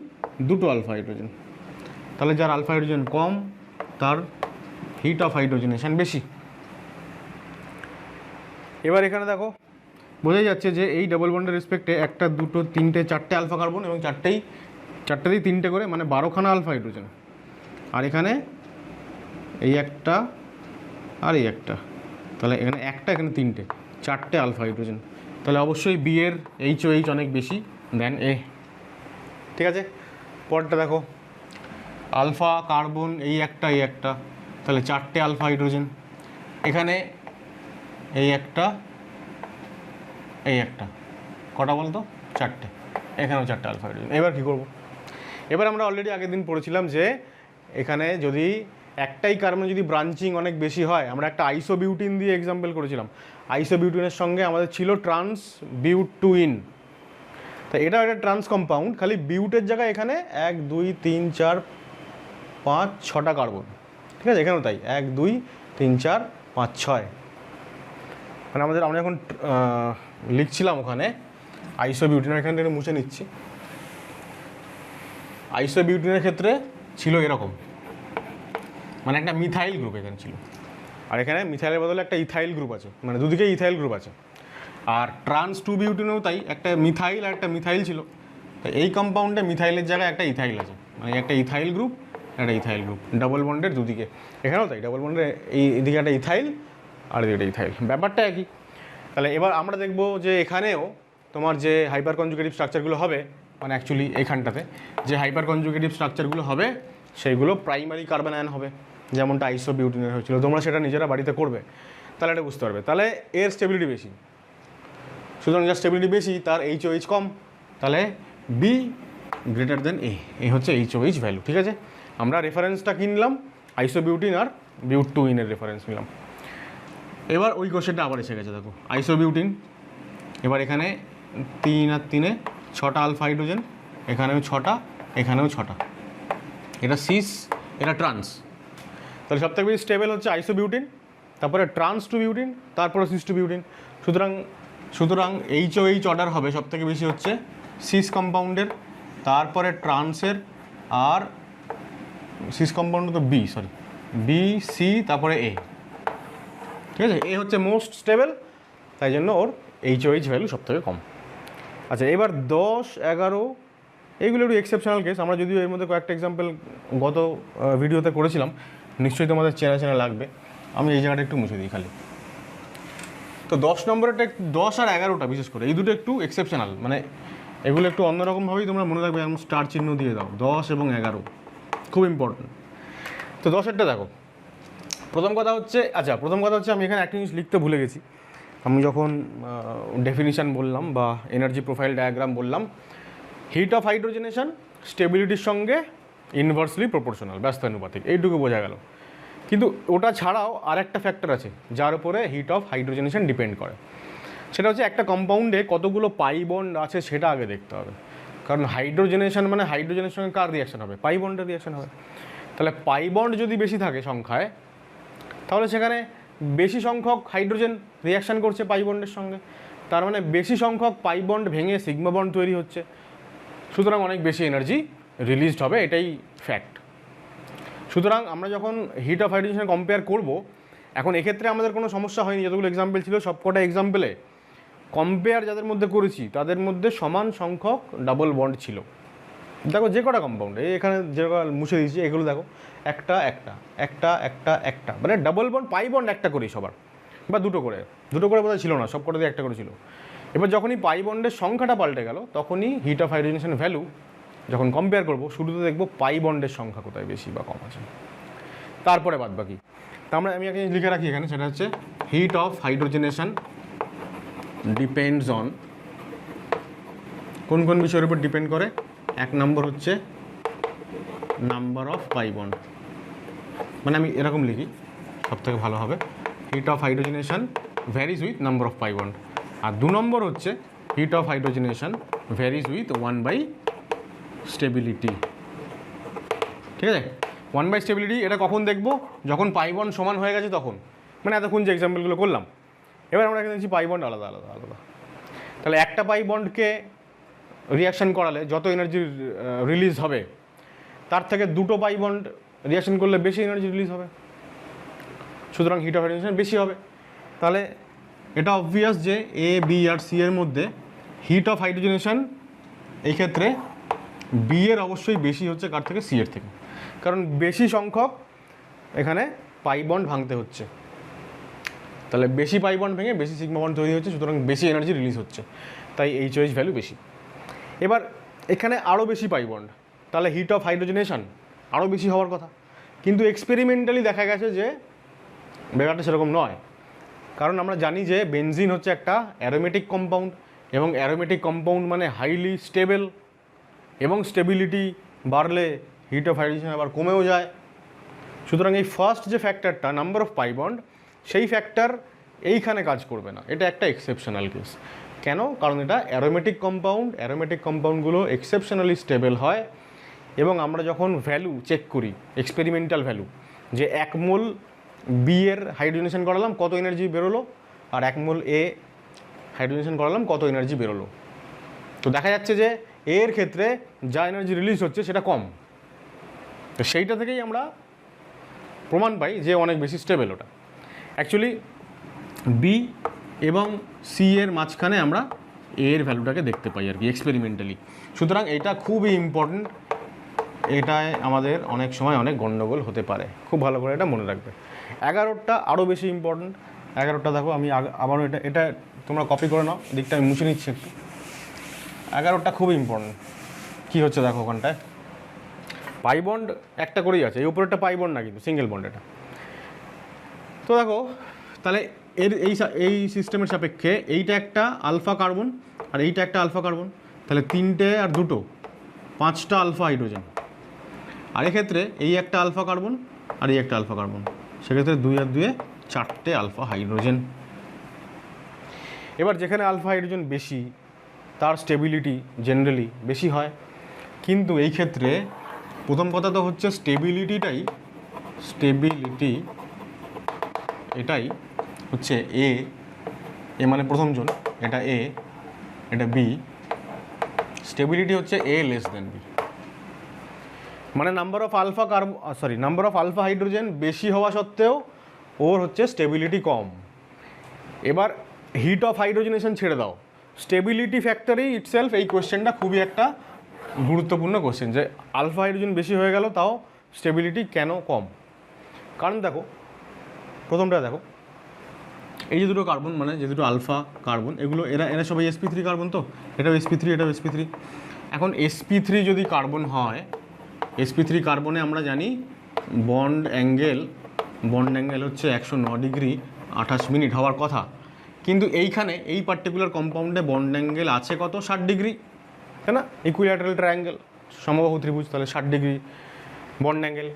2টো আলফা হাইড্রোজেন। তাহলে যার আলফা হাইড্রোজেন কম তার হিট অফ হাইড্রোজেনেশন বেশি। এবার এখানে দেখো বোঝাই যাচ্ছে যে এই ডাবল বন্ডের রেসপেক্টে 1, 2, 3, 4টে আলফা কার্বন, এবং চারটেতেই 3টে করে, মানে 12খানা আলফা হাইড্রোজেন। আর এখানে এই একটা আর এই একটা, তাহলে এখানে একটা, এখানে 3টে, 4টে আলফা হাইড্রোজেন, তাহলে অবশ্যই বি এর এইচ অনেক বেশি দেন এ। ঠিক আছে, পরটা দেখো, আলফা কার্বন এই একটা, তাহলে 4টে আলফা হাইড্রোজেন, এখানে এই একটা কটা বলতো, 4টে, এখানেও 4টে আলফা হাইড্রোজেন। এবার কী করবো? এবার আমরা অলরেডি আগের দিন পড়েছিলাম যে এখানে যদি একটাই কার্বন যদি ব্রাঞ্চিং অনেক বেশি হয়, আমরা একটা আইসোবিউটিন দিয়ে এক্সাম্পল করেছিলাম। আইসোবিউটিনের সঙ্গে আমাদের ছিল ট্রান্স বিউটুইন, তা এটা একটা ট্রান্স কম্পাউন্ড, খালি বিউটের জায়গায় এখানে 1 2 3 4 5 6টা কার্বন। ঠিক আছে, এখানেও তাই 1 2 3 4 5 6, মানে আমরা এখন লিখছিলাম ওখানে আইসোবিউটিন, এখান থেকে মুছে নিচ্ছি। আইসোবিউটিনের ক্ষেত্রে ছিল এরকম, মানে একটা মিথাইল গ্রুপ এখানে ছিল, আর এখানে মিথাইলের বদলে একটা ইথাইল গ্রুপ আছে, মানে দুদিকে ইথাইল গ্রুপ আছে। আর ট্রান্স 2 বিউটিনেও তাই, একটা মিথাইল আর একটা মিথাইল ছিল, তাই এই কম্পাউন্ডে মিথাইলের জায়গায় একটা ইথাইল আছে, মানে একটা ইথাইল গ্রুপ একটা ইথাইল গ্রুপ, ডাবল বন্ডের দুদিকে। এখানেও তাই, ডাবল বন্ডের এইদিকে একটা ইথাইল আর এদিকে একটা ইথাইল, ব্যাপারটা একই। তাহলে এবার আমরা দেখব যে এখানেও তোমার যে হাইপার কনজুগেটিভ স্ট্রাকচারগুলো হবে, মানে অ্যাকচুয়ালি এখানটাতে যে হাইপার কনজুগেটিভ স্ট্রাকচারগুলো হবে সেইগুলো প্রাইমারি কার্বন আয়ন হবে, যেমনটা আইসোবিউটিনের হয়েছিল। তোমরা সেটা নিজেরা বাড়িতে করবে, তাহলে এটা বুঝতে পারবে। তাহলে এর স্টেবিলিটি বেশি, সুতরাং যার স্টেবিলিটি বেশি তার এইচওএইচ কম, তাহলে বি গ্রেটার দেন এ হচ্ছে এইচওএইচ ভ্যালু। ঠিক আছে, আমরা রেফারেন্সটা কিনলাম আইসোবিউটিন আর বিউটুইনের রেফারেন্স নিলাম। এবার ওই কোশ্চেনটা আবার এসে গেছে, দেখো আইসোবিউটিন, এবার এখানে 3 আর 3 6টা আলফা হাইড্রোজেন, এখানেও 6টা, এখানেও 6টা, এটা সিস, এটা ট্রান্স। তাহলে সবথেকে বেশি স্টেবল হচ্ছে আইসোবিউটিন, তারপরে ট্রান্স টু বিউটিন, তারপরে সিস টু বিউটিন। সুতরাং এইচওএইচ অর্ডার হবে সবথেকে বেশি হচ্ছে সিস কম্পাউন্ডের, তারপরে ট্রান্সের, আর সিস কম্পাউন্ড তো বি সি, তারপরে এ। ঠিক আছে, এ হচ্ছে মোস্ট স্টেবল, তাই জন্য ওর এইচওএইচ ভ্যালু সবথেকে কম। আচ্ছা, এবার 10 11 এইগুলো একটু এক্সেপশনাল কেস, আমরা যদিও এর মধ্যে কয়েকটা এক্সাম্পল গত ভিডিওতে করেছিলাম, নিশ্চয়ই তোমাদের চেনা লাগবে। আমি এই জায়গাটা একটু মুছে দিই খালি। তো 10 নম্বরটা, 10 আর 11টা বিশেষ করে এই দুটো একটু এক্সেপশনাল, মানে এগুলো একটু অন্যরকমভাবেই তোমরা মনে রাখবে, এমন স্টার চিহ্ন দিয়ে দাও। 10 এবং 11 খুব ইম্পর্টেন্ট। তো 10এরটা দেখো, প্রথম কথা হচ্ছে আমি এখানে একটা জিনিস লিখতে ভুলে গেছি। আমি যখন ডেফিনিশান বললাম বা এনার্জি প্রোফাইল ডায়াগ্রাম বললাম, হিট অফ হাইড্রোজেনেশন স্টেবিলিটির সঙ্গে ইনভার্সলি প্রপোর্শনাল, ব্যস্তানুপাতিক, এইটুকু বোঝা গেল। কিন্তু ওটা ছাড়াও আর একটা ফ্যাক্টর আছে যার উপরে হিট অফ হাইড্রোজেনেশন ডিপেন্ড করে, সেটা হচ্ছে একটা কম্পাউন্ডে কতগুলো পাই বন্ড আছে সেটা আগে দেখতে হবে। কারণ হাইড্রোজেনেশন মানে হাইড্রোজেনের সঙ্গে কার রিয়াকশন হবে, পাই বন্ডের রিয়াকশন হবে। তাহলে পাই বন্ড যদি বেশি থাকে সংখ্যায়, তাহলে সেখানে বেশি সংখ্যক হাইড্রোজেন রিয়াকশান করছে পাই বন্ডের সঙ্গে, তার মানে বেশি সংখ্যক পাই বন্ড ভেঙে সিগমা বন্ড তৈরি হচ্ছে, সুতরাং অনেক বেশি এনার্জি রিলিজড হবে, এটাই ফ্যাক্ট। সুতরাং আমরা যখন হিট অফ হাইড্রোজেন কম্পেয়ার করব, এখন এক্ষেত্রে আমাদের কোনো সমস্যা হয়নি, যতগুলো এক্সাম্পল ছিল সবকটা এক্সাম্পলে কম্পেয়ার যাদের মধ্যে করেছি তাদের মধ্যে সমান সংখ্যক ডাবল বন্ড ছিল। দেখো যে কটা কম্পাউন্ড এখানে যে মুছে দিয়েছি এগুলো দেখো, একটা মানে ডাবল বন্ড পাই বন্ড একটা করেই সবার, বা দুটো করে বোধহয় ছিল না, সব কটা দিয়ে একটা করে ছিল। এবার যখনই পাই বন্ডের সংখ্যাটা পাল্টে গেল, তখনই হিট অফ হাইড্রোজেনেশন ভ্যালু যখন কম্পেয়ার করবো, শুরুতে দেখবো পাই বন্ডের সংখ্যা কোথায় বেশি বা কম আছে, তারপরে বাদ বাকি। তা আমি একটা জিনিস লিখে রাখি এখানে, সেটা হচ্ছে heat of hydrogenation depends on, কোন কোন বিষয়ের উপর ডিপেন্ড করে। 1 নম্বর হচ্ছে নাম্বার অফ পাই বন্ড, মানে আমি এরকম লিখি সব থেকে ভালো হবে, heat of hydrogenation varies with number of pi bond. আর 2 নম্বর হচ্ছে heat of hydrogenation varies with 1/, stability. ঠিক আছে, 1/, স্টেবিলিটি এটা কখন দেখবো, যখন পাই বন্ড সমান হয়ে গেছে তখন, মানে এতক্ষণ যে এক্সাম্পলগুলো করলাম। এবার আমরা এখানে দেখছি পাই বন্ড আলাদা আলাদা আলাদা, তাহলে একটা পাই বন্ডকে রিয়াকশান করালে যত এনার্জি রিলিজ হবে, তার থেকে 2টো পাই বন্ড রিয়াকশান করলে বেশি এনার্জি রিলিজ হবে, সুতরাং হিট অফ হাইড্রোজেনেশন বেশি হবে। তাহলে এটা অবভিয়াস যে এ বি আর সি এর মধ্যে হিট অফ হাইড্রোজেনেশন এই ক্ষেত্রে বি এর অবশ্যই বেশি হচ্ছে কার থেকে, সি এর থেকে, কারণ বেশি সংখ্যক এখানে পাই বন্ড ভাঙতে হচ্ছে। তাহলে বেশি পাই বন্ড ভেঙে বেশি সিগমা বন্ড তৈরি হচ্ছে, সুতরাং বেশি এনার্জি রিলিজ হচ্ছে, তাই এইচওএইচ ভ্যালু বেশি। এবার এখানে আরও বেশি পাই বন্ড, তাহলে হিট অফ হাইড্রোজেনেশন আরও বেশি হওয়ার কথা, কিন্তু এক্সপেরিমেন্টালি দেখা গেছে যে ব্যাপারটা সেরকম নয়। কারণ আমরা জানি যে বেনজিন হচ্ছে একটা অ্যারোমেটিক কম্পাউন্ড, এবং অ্যারোমেটিক কম্পাউন্ড মানে হাইলি স্টেবল, এবং স্টেবিলিটি বাড়লে হিট অফ হাইড্রোজেন আবার কমেও যায়। সুতরাং এই ফার্স্ট যে ফ্যাক্টরটা নাম্বার অফ পাই বন্ড, সেই ফ্যাক্টর এইখানে কাজ করবে না, এটা একটা এক্সেপশনাল কেস। কেন? কারণ এটা অ্যারোমেটিক কম্পাউন্ড, অ্যারোমেটিক কম্পাউন্ডগুলো এক্সেপশনালি স্টেবল হয়, এবং আমরা যখন ভ্যালু চেক করি এক্সপেরিমেন্টাল ভ্যালু, যে 1 মোল বি এর হাইড্রোজেনেশন করালাম কত এনার্জি বেরোলো, আর 1 মোল এ হাইড্রোজেনেশন করালাম কত এনার্জি বেরোলো, তো দেখা যাচ্ছে যে এর ক্ষেত্রে যা এনার্জি রিলিজ হচ্ছে সেটা কম। তো সেইটা থেকেই আমরা প্রমাণ পাই যে অনেক বেশি স্টেবল ওটা। অ্যাকচুয়ালি বি এবং সি এর মাঝখানে আমরা এর ভ্যালুটাকে দেখতে পাই আর কি এক্সপেরিমেন্টালি। সুতরাং এটা খুবই ইম্পর্টেন্ট, এটায় আমাদের অনেক সময় অনেক গণ্ডগোল হতে পারে, খুব ভালো করে এটা মনে রাখবে। 11টা আরও বেশি ইম্পর্টেন্ট। 11টা দেখো, আমি আবারও এটা তোমরা কপি করে নাও, দিকটা আমি মুছে নিচ্ছি একটু। 11টা খুব ইম্পর্টেন্ট। কী হচ্ছে দেখো ওখানটায়, পাই বন্ড একটা করেই আছে, এই উপরেরটা পাই বন্ড না কিন্তু সিঙ্গেল বন্ড এটা। তো দেখো তাহলে এই সিস্টেমের সাপেক্ষে এইটা একটা আলফা কার্বন আর এইটা একটা আলফা কার্বন, তাহলে 3টে আর 2টো 5টা আলফা হাইড্রোজেন। আর এক্ষেত্রে এই একটা আলফা কার্বন আর এই একটা আলফা কার্বন, সেক্ষেত্রে 2 আর 2 4টে আলফা হাইড্রোজেন। এবার যেখানে আলফা হাইড্রোজেন বেশি তার স্টেবিলিটি জেনারেলি বেশি হয়, কিন্তু এই ক্ষেত্রে প্রথম কথা তো হচ্ছে স্টেবিলিটি এটাই হচ্ছে এ মানে প্রথমজন, এটা এ এটা বি, স্টেবিলিটি হচ্ছে এ লেস দেন বি, মানে নাম্বার অফ আলফা হাইড্রোজেন বেশি হওয়া সত্ত্বেও ওর হচ্ছে স্টেবিলিটি কম। এবার হিট অফ হাইড্রোজেনেশন ছেড়ে দাও, স্টেবিলিটি ফ্যাক্টরই ইটসেলফ এই কোয়েশ্চেনটা খুবই একটা গুরুত্বপূর্ণ কোয়েশ্চেন, যে আলফা হাইড্রোজেন বেশি হয়ে গেল তাও স্টেবিলিটি কেন কম। কারণ দেখো প্রথমটা দেখো, এই যে দুটো কার্বন মানে যে দুটো আলফা কার্বন, এগুলো এরা সবাই sp3 কার্বন, তো এটাও sp3 এটাও sp3। এখন sp3 যদি কার্বন হয়, sp3 কার্বনে আমরা জানি বন্ড অ্যাঙ্গেল হচ্ছে 109 ডিগ্রি 28 মিনিট হওয়ার কথা, কিন্তু এইখানে এই পার্টিকুলার কম্পাউন্ডে বন্ড অ্যাঙ্গেল আছে কত, 60 ডিগ্রি, তাই না? ইকুইল্যাটারাল ট্রায়াঙ্গেল, সমবাহু ত্রিভুজ, তাহলে 60 ডিগ্রি বন্ড অ্যাঙ্গেল।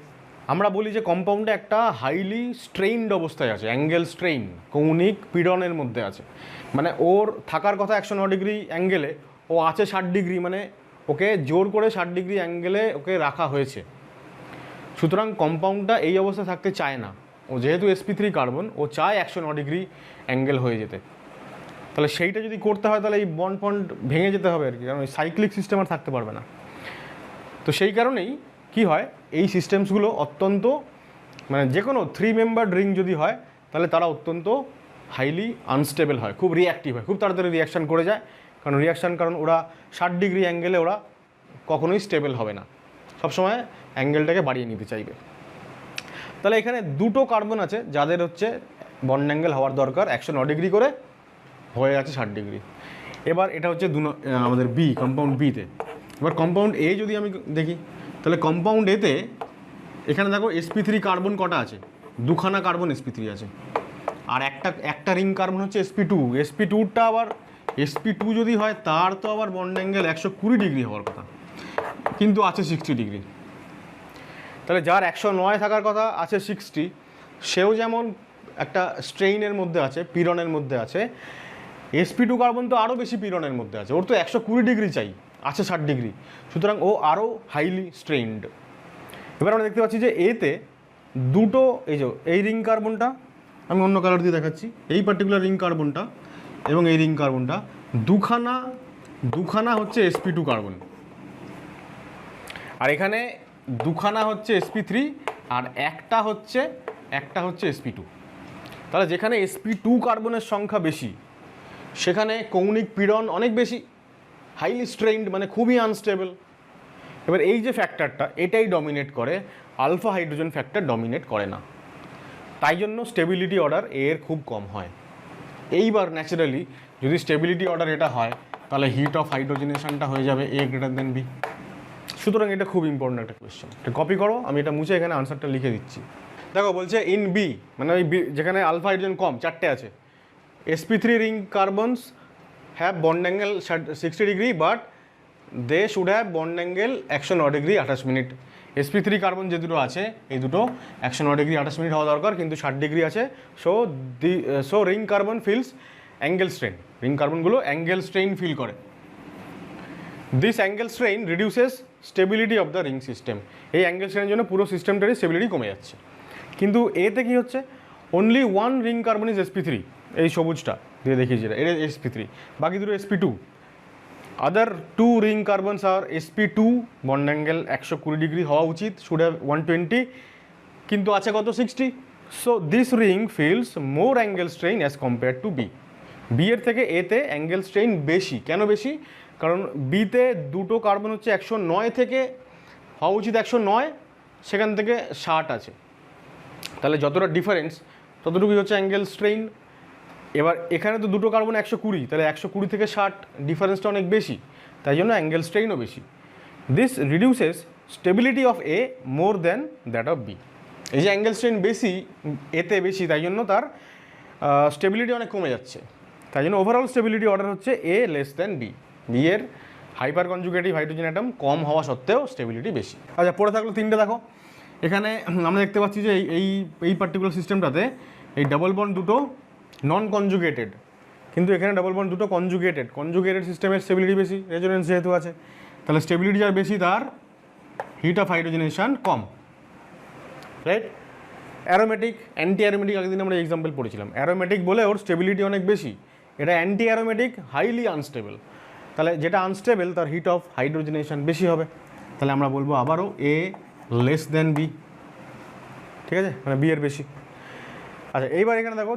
আমরা বলি যে কম্পাউন্ডে একটা হাইলি স্ট্রেইনড অবস্থায় আছে, অ্যাঙ্গেল স্ট্রেইন, কৌণিক পীড়নের মধ্যে আছে, মানে ওর থাকার কথা 109 ডিগ্রি অ্যাঙ্গেলে, ও আছে 60 ডিগ্রি, মানে ওকে জোর করে 60 ডিগ্রি অ্যাঙ্গেলে ওকে রাখা হয়েছে। সুতরাং কম্পাউন্ডটা এই অবস্থায় থাকতে চায় না, ও যেহেতু sp3 কার্বন, ও চায় 109 ডিগ্রি অ্যাঙ্গেল হয়ে যেতে। তাহলে সেইটা যদি করতে হয় তাহলে এই বন্ড ভেঙে যেতে হবে আর কি, কারণ ওই সাইক্লিক সিস্টেম আর থাকতে পারবে না। তো সেই কারণেই কি হয়, এই সিস্টেমসগুলো অত্যন্ত মানে যে কোনো 3 মেম্বার রিং যদি হয় তাহলে তারা অত্যন্ত হাইলি আনস্টেবল হয়, খুব রিঅ্যাক্টিভ হয়, খুব তাড়াতাড়ি রিয়াকশান করে যায়। কারণ ওরা 60 ডিগ্রি অ্যাঙ্গেলে ওরা কখনোই স্টেবল হবে না, সবসময় অ্যাঙ্গেলটাকে বাড়িয়ে নিতে চাইবে। তাহলে এখানে দুটো কার্বন আছে যাদের হচ্ছে বন্ড অ্যাঙ্গেল হওয়ার দরকার 109 ডিগ্রি করে, হয়ে আছে 60 ডিগ্রি। এবার এটা হচ্ছে আমাদের বি, কম্পাউন্ড বিতে। এবার কম্পাউন্ড এ যদি আমি দেখি, তাহলে কম্পাউন্ড এতে এখানে দেখো sp3 কার্বন কটা আছে, 2খানা কার্বন sp3 আছে, আর একটা রিং কার্বন হচ্ছে sp2টা আবার sp2 যদি হয় তার তো আবার বন্ড অ্যাঙ্গেল 120 ডিগ্রি হওয়ার কথা, কিন্তু আছে 60 ডিগ্রি। তাহলে যার 109 থাকার কথা আছে 60, সেও যেমন একটা স্ট্রেইনের মধ্যে আছে, পীড়নের মধ্যে আছে, sp2 কার্বন তো আরও বেশি পীড়নের মধ্যে আছে, ওর তো 120 ডিগ্রি চাই, আছে 60 ডিগ্রি, সুতরাং ও আরও হাইলি স্ট্রেইনড। এবার আমরা দেখতে পাচ্ছি যে এতে দুটো, এই রিং কার্বনটা আমি অন্য কালার দিয়ে দেখাচ্ছি, এই পার্টিকুলার রিং কার্বনটা এবং এই রিং কার্বনটা দুখানা হচ্ছে sp2 কার্বন, আর এখানে 2খানা হচ্ছে sp3 আর একটা হচ্ছে sp2। তাহলে যেখানে sp2 কার্বনের সংখ্যা বেশি সেখানে কৌণিক পীড়ন অনেক বেশি, হাইলি স্ট্রেইনড, মানে খুবই আনস্টেবল। এবার এই যে ফ্যাক্টরটা এটাই ডমিনেট করে, আলফা হাইড্রোজেন ফ্যাক্টর ডমিনেট করে না। তাই জন্য স্টেবিলিটি অর্ডার এর খুব কম হয়। এইবার ন্যাচারালি যদি স্টেবিলিটি অর্ডার এটা হয় তাহলে হিট অফ হাইড্রোজেনেশনটা হয়ে যাবে A গ্রেটার দেন বি। সুতরাং এটা খুব ইম্পর্টেন্ট একটা কোয়েশ্চেন। এটা কপি করো, আমি এটা মুছে এখানে আনসারটা লিখে দিচ্ছি। দেখো বলছে ইন বি, মানে ওই যেখানে আলফা হাইড্রোজেন কম 4টে আছে, sp3 ring carbons have bond angle 60 degree but they should have bond angle 109 degree 28 minute. sp3 carbon যে দুটো আছে এই দুটো 109 ডিগ্রি 28 মিনিট হওয়া দরকার, কিন্তু 60 ডিগ্রি আছে। So ring carbon feels angle strain, ring কার্বনগুলো অ্যাঙ্গেল স্ট্রেইন ফিল করে। This angle strain reduces stability of the ring সিস্টেম। এই অ্যাঙ্গেল স্ট্রেনের জন্য পুরো সিস্টেমটারই স্টেবিলিটি কমে যাচ্ছে। কিন্তু এতে কি হচ্ছে, only one ring carbon is sp3, এই সবুজটা দিয়ে দেখিয়েছি এটা sp3, বাকি দুটো sp2। Other two ring carbons are sp2, bond angle 120 degree হওয়া উচিত, শুড হ্যাভ 120, কিন্তু আছে কত 60। So this ring feels more angle strain as compare to B. B এর থেকে এতে অ্যাঙ্গেল স্ট্রেইন বেশি। কেন বেশি? কারণ বিতে দুটো কার্বন হচ্ছে 109 থেকে হওয়া উচিত 109, সেখান থেকে 60 আছে, তাহলে যতটা ডিফারেন্স ততটুকুই হচ্ছে অ্যাঙ্গেল স্ট্রেইন। এবার এখানে তো দুটো কার্বন 120, তাহলে 120 থেকে 60 ডিফারেন্সটা অনেক বেশি, তাই জন্য অ্যাঙ্গেল স্ট্রেইনও বেশি। This reduces stability of A more than that of B. এই যে অ্যাঙ্গেল স্ট্রেইন বেশি, এতে বেশি, তাই জন্য তার স্টেবিলিটি অনেক কমে যাচ্ছে। তাই জন্য ওভারঅল স্টেবিলিটি অর্ডার হচ্ছে এ লেস দ্যান বি। বি এর হাইপার কনজুগেটিভ হাইড্রোজেন অ্যাটম কম হওয়া সত্ত্বেও স্টেবিলিটি বেশি। আচ্ছা, পড়ে থাকলো তিনটে। দেখো এখানে আমরা দেখতে পাচ্ছি যে এই পার্টিকুলার সিস্টেমটাতে এই ডাবল বন্ড দুটো নন কনজুগেটেড, কিন্তু এখানে ডাবল বন্ড দুটো কনজুগেটেড। কনজুগেটেড সিস্টেমের স্টেবিলিটি বেশি, রেজোনেন্স যেহেতু আছে, তাহলে স্টেবিলিটি যার বেশি তার hit of hydrogenation com, right? Aromatic, anti aromatic আগের দিন আমরা এক্সাম্পল পড়েছিলাম। অ্যারোমেটিক বলে ওর স্টেবিলিটি অনেক বেশি, এটা অ্যান্টি অ্যারোমেটিক, হাইলি আনস্টেবল। তাহলে যেটা আনস্টেবল তার হিট অফ হাইড্রোজেনেশন বেশি হবে, তাহলে আমরা বলবো আবারও এ লেস দেন বি, ঠিক আছে, মানে বি এর বেশি। আচ্ছা, এইবার এখানে দেখো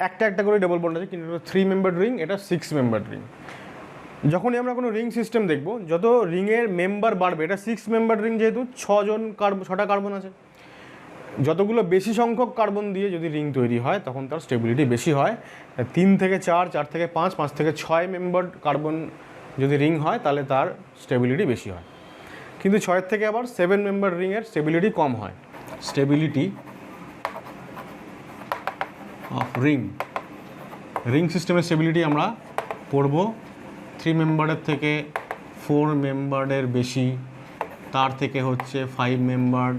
একটা একটা করে ডাবল বন্ড আছে, কিন্তু এটা 3 মেম্বার্ড রিং, এটা 6 মেম্বার্ড রিং। যখনই আমরা কোনো রিং সিস্টেম দেখব, যত রিংয়ের মেম্বার বাড়বে, এটা 6 মেম্বার্ড রিং যেহেতু 6টা কার্বন আছে, যতগুলো বেশি সংখ্যক কার্বন দিয়ে যদি রিং তৈরি হয় তখন তার স্টেবিলিটি বেশি হয়। 3 থেকে 4, 4 থেকে 5, 5 থেকে 6 মেম্বার্ড কার্বন যদি রিং হয় তাহলে তার স্টেবিলিটি বেশি হয়। কিন্তু 6 থেকে আবার 7 মেম্বার রিংয়ের স্টেবিলিটি কম হয়। স্টেবিলিটি অফ রিং সিস্টেমের স্টেবিলিটি আমরা পড়ব 3 মেম্বারের থেকে 4 মেম্বারের বেশি, তার থেকে হচ্ছে 5 মেম্বার,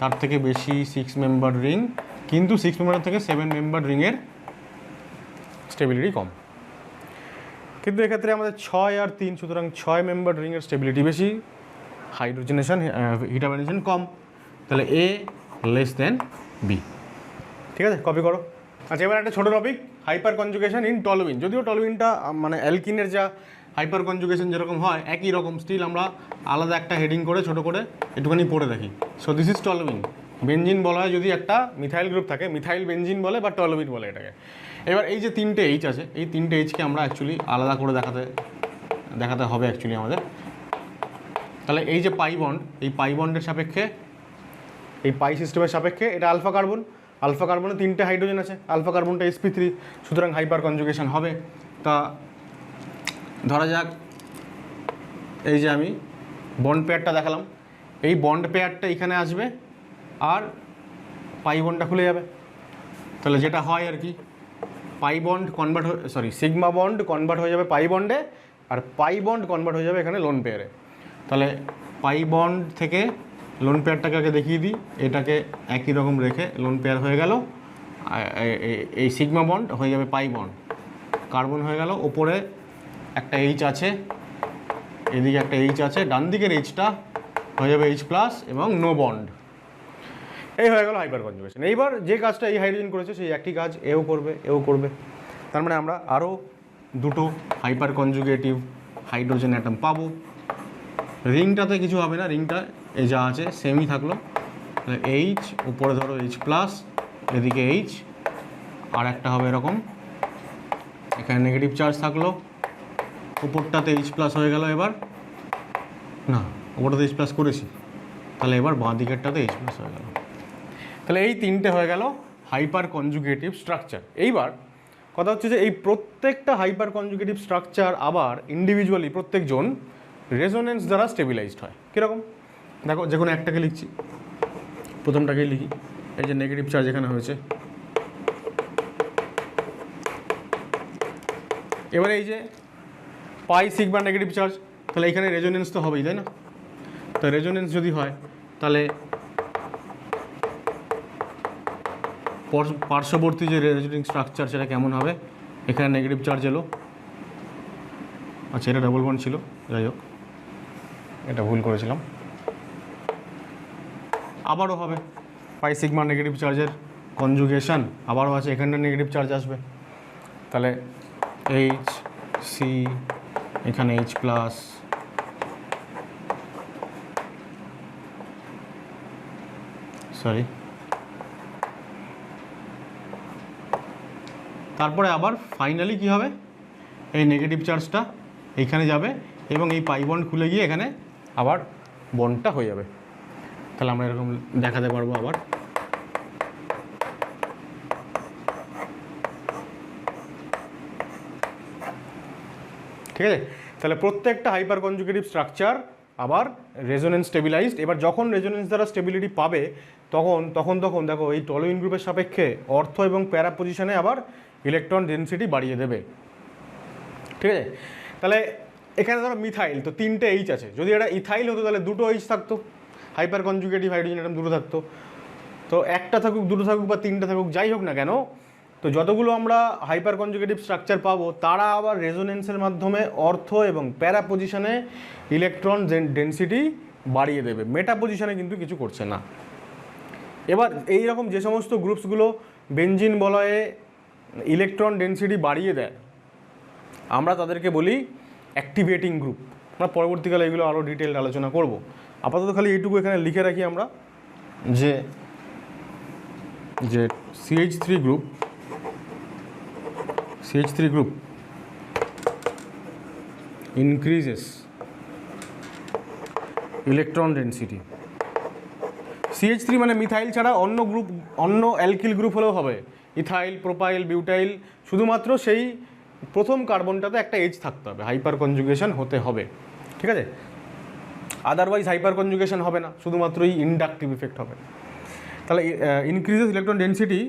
তার থেকে বেশি 6 মেম্বার রিং, কিন্তু 6 মেম্বারের থেকে 7 মেম্বার রিংয়ের স্টেবিলিটি কম। কিন্তু এক্ষেত্রে আমাদের 6 আর 3, সুতরাং 6 মেম্বার রিংয়ের স্টেবিলিটি বেশি, হাইড্রোজেনেশন হিট অফ হাইড্রোজেন কম, তাহলে এ লেস দেন বি। ঠিক আছে, কপি করো। আচ্ছা, এবার একটা ছোটো topic, hyper conjugation in toluene. যদিও টলুইনটা মানে অ্যালকিনের যা হাইপার কনজুগেশন যেরকম হয় একই রকম, স্টিল আমরা আলাদা একটা হেডিং করে ছোটো করে একটুখানি পড়ে দেখি। So this is toluene. Benzene বলা হয় যদি একটা মিথাইল গ্রুপ থাকে, মিথাইল বেনজিন বলে বা টলুইন বলে এটাকে। এবার এই যে 3টে এইচ আছে, এই 3টে এইচকে আমরা অ্যাকচুয়ালি আলাদা করে দেখাতে হবে অ্যাকচুয়ালি আমাদের। তাহলে এই যে পাই বন্ড, এই পাই বন্ডের সাপেক্ষে, এই পাই সিস্টেমের সাপেক্ষে এটা আলফা কার্বন, আলফা কার্বনে 3টে হাইড্রোজেন আছে, আলফা কার্বনটা sp3, সুতরাং হাইপার কনজুগেশন হবে। তা ধরা যাক এই যে আমি বন্ড পেয়ারটা দেখালাম, এই বন্ড পেয়ারটা এখানে আসবে আর পাই বন্ডটা খুলে যাবে। তাহলে যেটা হয় আর কি, pi bond convert sigma bond convert হয়ে যাবে পাই বন্ডে, আর পাই বন্ড কনভার্ট হয়ে যাবে এখানে লোন পেয়ারে। তাহলে পাই বন্ড থেকে লোন পেয়ারটাকে আগে দেখিয়ে দিই, এটাকে একই রকম রেখে লোন পেয়ার হয়ে গেল, এই সিগমা বন্ড হয়ে যাবে পাই বন্ড, কার্বন হয়ে গেল, ওপরে একটা এইচ আছে, এদিকে একটা এইচ আছে, ডান দিকের এইচটা হয়ে যাবে এইচ প্লাস এবং নো বন্ড। এই হয়ে গেল হাইপার কনজুগেশন। এইবার যে কাজটা এই হাইড্রোজেন করেছে সেই একই কাজ এও করবে। তার মানে আমরা আরও দুটো হাইপার কনজুগেটিভ হাইড্রোজেন অ্যাটম পাবো। রিংটাতে কিছু হবে না, রিংটা এই যা আছে সেমই থাকলো। এইচ উপরে ধরো এইচ প্লাস, এদিকে এইচ, আর একটা হবে এরকম, এখানে নেগেটিভ চার্জ থাকলো, উপরটাতে এইচ প্লাস হয়ে গেল। এবার না, উপরটাতে এইচ প্লাস করেছি, তাহলে এবার বাঁ দিকেরটাতে এইচ প্লাস হয়ে গেল। তাহলে এই 3টে হয়ে গেল হাইপার কনজুগেটিভ স্ট্রাকচার। এইবার কথা হচ্ছে যে এই প্রত্যেকটা হাইপার কনজুগেটিভ স্ট্রাকচার আবার ইন্ডিভিজুয়ালি প্রত্যেকজন রেজোনেন্স দ্বারা স্টেবিলাইজড হয়। কীরকম দেখো, যে কোনো একটাকে লিখছি, প্রথমটাকেই লিখি। এই যে নেগেটিভ চার্জ এখানে হয়েছে, এবারে এই যে পাই সিগমা নেগেটিভ চার্জ, তাহলে এখানে রেজোনেন্স তো হবেই, তাই না? তো রেজোনেন্স যদি হয় তাহলে পার্শ্ববর্তী যে রেজোনেটিং স্ট্রাকচার সেটা কেমন হবে? এখানে নেগেটিভ চার্জ এলো, আচ্ছা এটা ডাবল বন্ড ছিল, যাই হোক এটা ভুল করেছিলাম। আবারও হবে পাই সিগমা নেগেটিভ চার্জের কনজুগেশন, আবারও আছে, এখানটা নেগেটিভ চার্জ আসবে, তাহলে এইচ সি, এখানে এইচ প্লাস, সরি, তারপরে আবার ফাইনালি কি হবে? এই নেগেটিভ চার্জটা এইখানে যাবে এবং এই পাই বন্ড খুলে গিয়ে এখানে আবার বন্ডটা হয়ে যাবে। তাহলে আমরা এরকম দেখাতে পারবো আবার। ঠিক আছে, তাহলে প্রত্যেকটা হাইপার কনজুগেটিভ স্ট্রাকচার আবার রেজোনেন্স স্টেবিলাইজড। এবার যখন রেজোনেন্স দ্বারা স্টেবিলিটি পাবে তখন দেখো এই টলুইন গ্রুপের সাপেক্ষে অর্থ এবং প্যারা পজিশনে আবার ইলেকট্রন ডেনসিটি বাড়িয়ে দেবে। ঠিক আছে, তাহলে এখানে ধরো মিথাইল, তো 3টে এইচ আছে, যদি এটা ইথাইল হতো তাহলে 2টো এইচ থাকতো, হাইপার কনজুগেটিভ হাইড্রোজেন অ্যাটম 2টো থাকতো। তো একটা থাকুক, 2টো থাকুক বা 3টে থাকুক, যাই হোক না কেন, তো যতগুলো আমরা হাইপার কনজুগেটিভ স্ট্রাকচার পাবো তারা আবার রেজোনেন্সের মাধ্যমে অর্থ এবং প্যারা পজিশনে ইলেকট্রন ডেনসিটি বাড়িয়ে দেবে, মেটা পজিশনে কিন্তু কিছু করছে না। এবার এই রকম যে সমস্ত গ্রুপসগুলো বেনজিন বলয়ে ইলেকট্রন ডেনসিটি বাড়িয়ে দেয় আমরা তাদেরকে বলি অ্যাক্টিভেটিং গ্রুপ। আমরা পরবর্তীকালে এগুলো আরও ডিটেলড আলোচনা করব। আপাতত খালি এইটুকু এখানে লিখে রাখি আমরা যে CH3 group increases electron density. CH3 মানে মিথাইল ছাড়া অন্য অ্যালকিল গ্রুপ হলেও হবে, ইথাইল, প্রোপাইল, বিউটাইল, শুধুমাত্র সেই প্রথম কার্বনটাতে একটা এইচ থাকতে হবে, হাইপার কনজুগেশন হতে হবে। ঠিক আছে, আদারওয়াইজ হাইপার কনজুগেশন হবে না, শুধুমাত্রই ইন্ডাকটিভ ইফেক্ট হবে। তাহলে increases electron density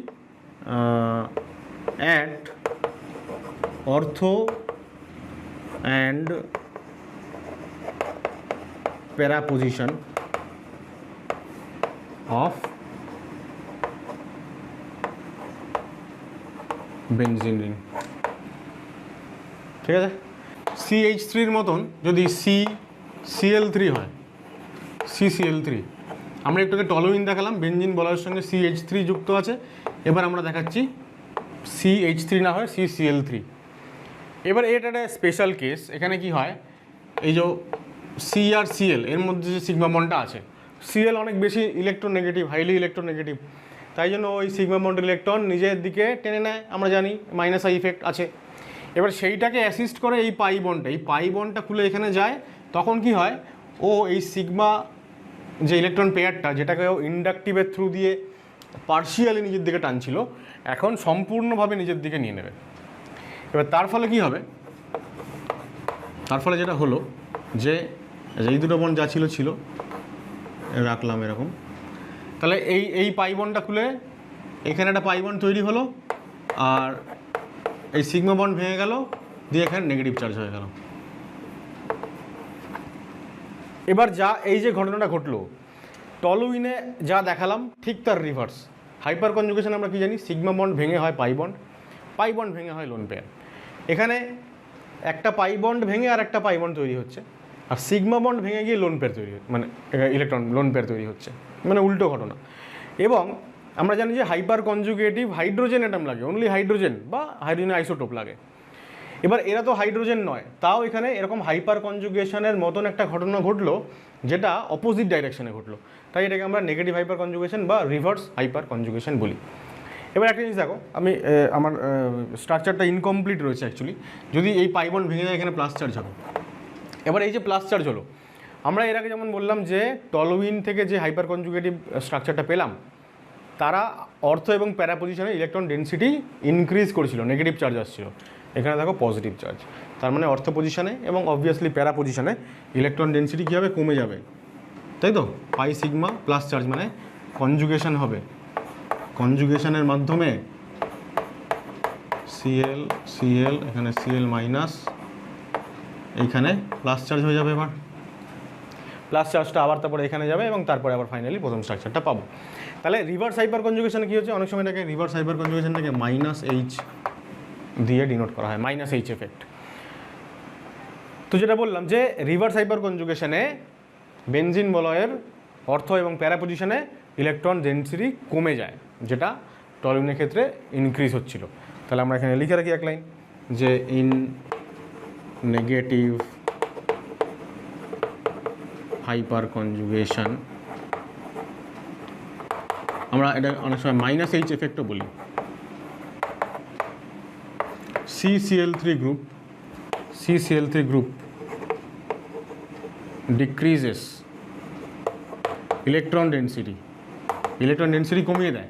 at অর্থো and প্যারা পজিশন অফ বেনজিন রিং। ঠিক আছে, CH3 মতন যদি CCl3 হয়, CCl3, আমরা একটুকে টলুইন দেখালাম, বেনজিন বলার সঙ্গে CH3 যুক্ত আছে। এবার আমরা দেখাচ্ছি CH3 না হয় CCl3। এবার এটা একটা স্পেশাল কেস, এখানে কি হয়, এই যে C আর Cl এর মধ্যে যে সিগমা বন্ডটা আছে, Cl অনেক বেশি ইলেকট্রোনেগেটিভ, হাইলি ইলেকট্রোনেগেটিভ, তাই জন্য ওই সিগমা বন্ড ইলেকট্রন নিজের দিকে টেনে নেয়, আমরা জানি মাইনাস আই ইফেক্ট আছে। এবার সেইটাকে অ্যাসিস্ট করে এই পাই বন্ডটা খুলে এখানে যায়, তখন কি হয়, ও এই সিগমা যে ইলেকট্রন পেয়ারটা যেটাকে ও ইন্ডাকটিভের থ্রু দিয়ে পার্শিয়ালি নিজের দিকে টানছিল, এখন সম্পূর্ণভাবে নিজের দিকে নিয়ে নেবে। এবার তার ফলে কি হবে, তার ফলে যেটা হলো যে এই দুটো বন্ড যা ছিল রাখলাম এরকম, তাহলে এই পাই বন্ডটা খুলে এখানে একটা পাই বন্ড তৈরি হলো, আর এই সিগমা বন্ড ভেঙে গেল, দিয়ে এখানে নেগেটিভ চার্জ হয়ে গেল। এবার এই যে ঘটনাটা ঘটলো টলুইনে যা দেখালাম ঠিক তার রিভার্স। হাইপার কনজুগেশন আমরা কি জানি, সিগমা বন্ড ভেঙে হয় পাই বন্ড ভেঙে হয় লোন পেয়ার। এখানে একটা পাই বন্ড ভেঙে আর একটা পাই বন্ড তৈরি হচ্ছে, আর সিগমা বন্ড ভেঙে গিয়ে লোন পেয়ার তৈরি হচ্ছে, মানে ইলেকট্রন লোন পেয়ার তৈরি হচ্ছে, মানে উল্টো ঘটনা। এবং আমরা জানি যে হাইপার কনজুগেটিভ হাইড্রোজেন অ্যাটম লাগে, অনলি হাইড্রোজেন বা হাইড্রোজেন আইসোটোপ লাগে। এবার এরা তো হাইড্রোজেন নয়, তাও এখানে এরকম হাইপার কনজুগেশনের মতন একটা ঘটনা ঘটলো যেটা অপোজিট ডাইরেকশনে ঘটলো, তাই এটাকে আমরা নেগেটিভ হাইপার কনজুগেশন বা রিভার্স হাইপার কনজুগেশন বলি। এবার একটা জিনিস দেখো, আমি আমার স্ট্রাকচারটা ইনকমপ্লিট রয়েছে অ্যাকচুয়ালি, যদি এই পাই বন্ড ভেঙে যায় এখানে প্লাস চার্জ হবে। এবার এই যে প্লাস চার্জ হলো, আমরা এর আগে যেমন বললাম যে টলুইন থেকে যে হাইপার কনজুগেটিভ স্ট্রাকচারটা পেলাম তারা অর্থ এবং প্যারা পজিশনে ইলেকট্রন ডেনসিটি ইনক্রিজ করেছিল, নেগেটিভ চার্জ আসছিল। এখানে দেখো পজিটিভ চার্জ, তার মানে অর্থ পজিশনে এবং অবভিয়াসলি প্যারা পজিশনে ইলেকট্রন ডেনসিটি কী হবে, কমে যাবে, তাই তো। পাই সিগমা প্লাস চার্জ মানে কনজুগেশন হবে, কনজুগেশনের মাধ্যমে সিএল সিএল, এখানে সিএল মাইনাস, এইখানে প্লাস চার্জ হয়ে যাবে। এবার প্লাস চার্জটা আবার তারপরে এখানে যাবে এবং তারপরে আবার ফাইনালি প্রথম স্ট্রাকচারটা পাবো। তাহলে রিভার্স হাইপার কনজুগেশন কী হচ্ছে, অনেক সময় এটাকে রিভার্স হাইপার কনজুগেশনটাকে মাইনাস এইচ দিয়ে ডিনোট করা হয়, মাইনাস এইচ এফেক্ট। তো যেটা বললাম যে রিভার্স হাইপার কনজুগেশনে বেনজিন বলয়ের অর্থ এবং প্যারা পজিশনে ইলেকট্রন ডেনসিটি কমে যায়, যেটা টলিনের ক্ষেত্রে ইনক্রিজ হচ্ছিল। তাহলে আমরা এখানে লিখে রাখি এক লাইন যে ইন নেগেটিভ হাইপার কনজুগেশন, আমরা এটা অনেক সময় মাইনাস এইচ এফেক্টও বলি। CCl3 group decreases electron density, electron density কমিয়ে দেয়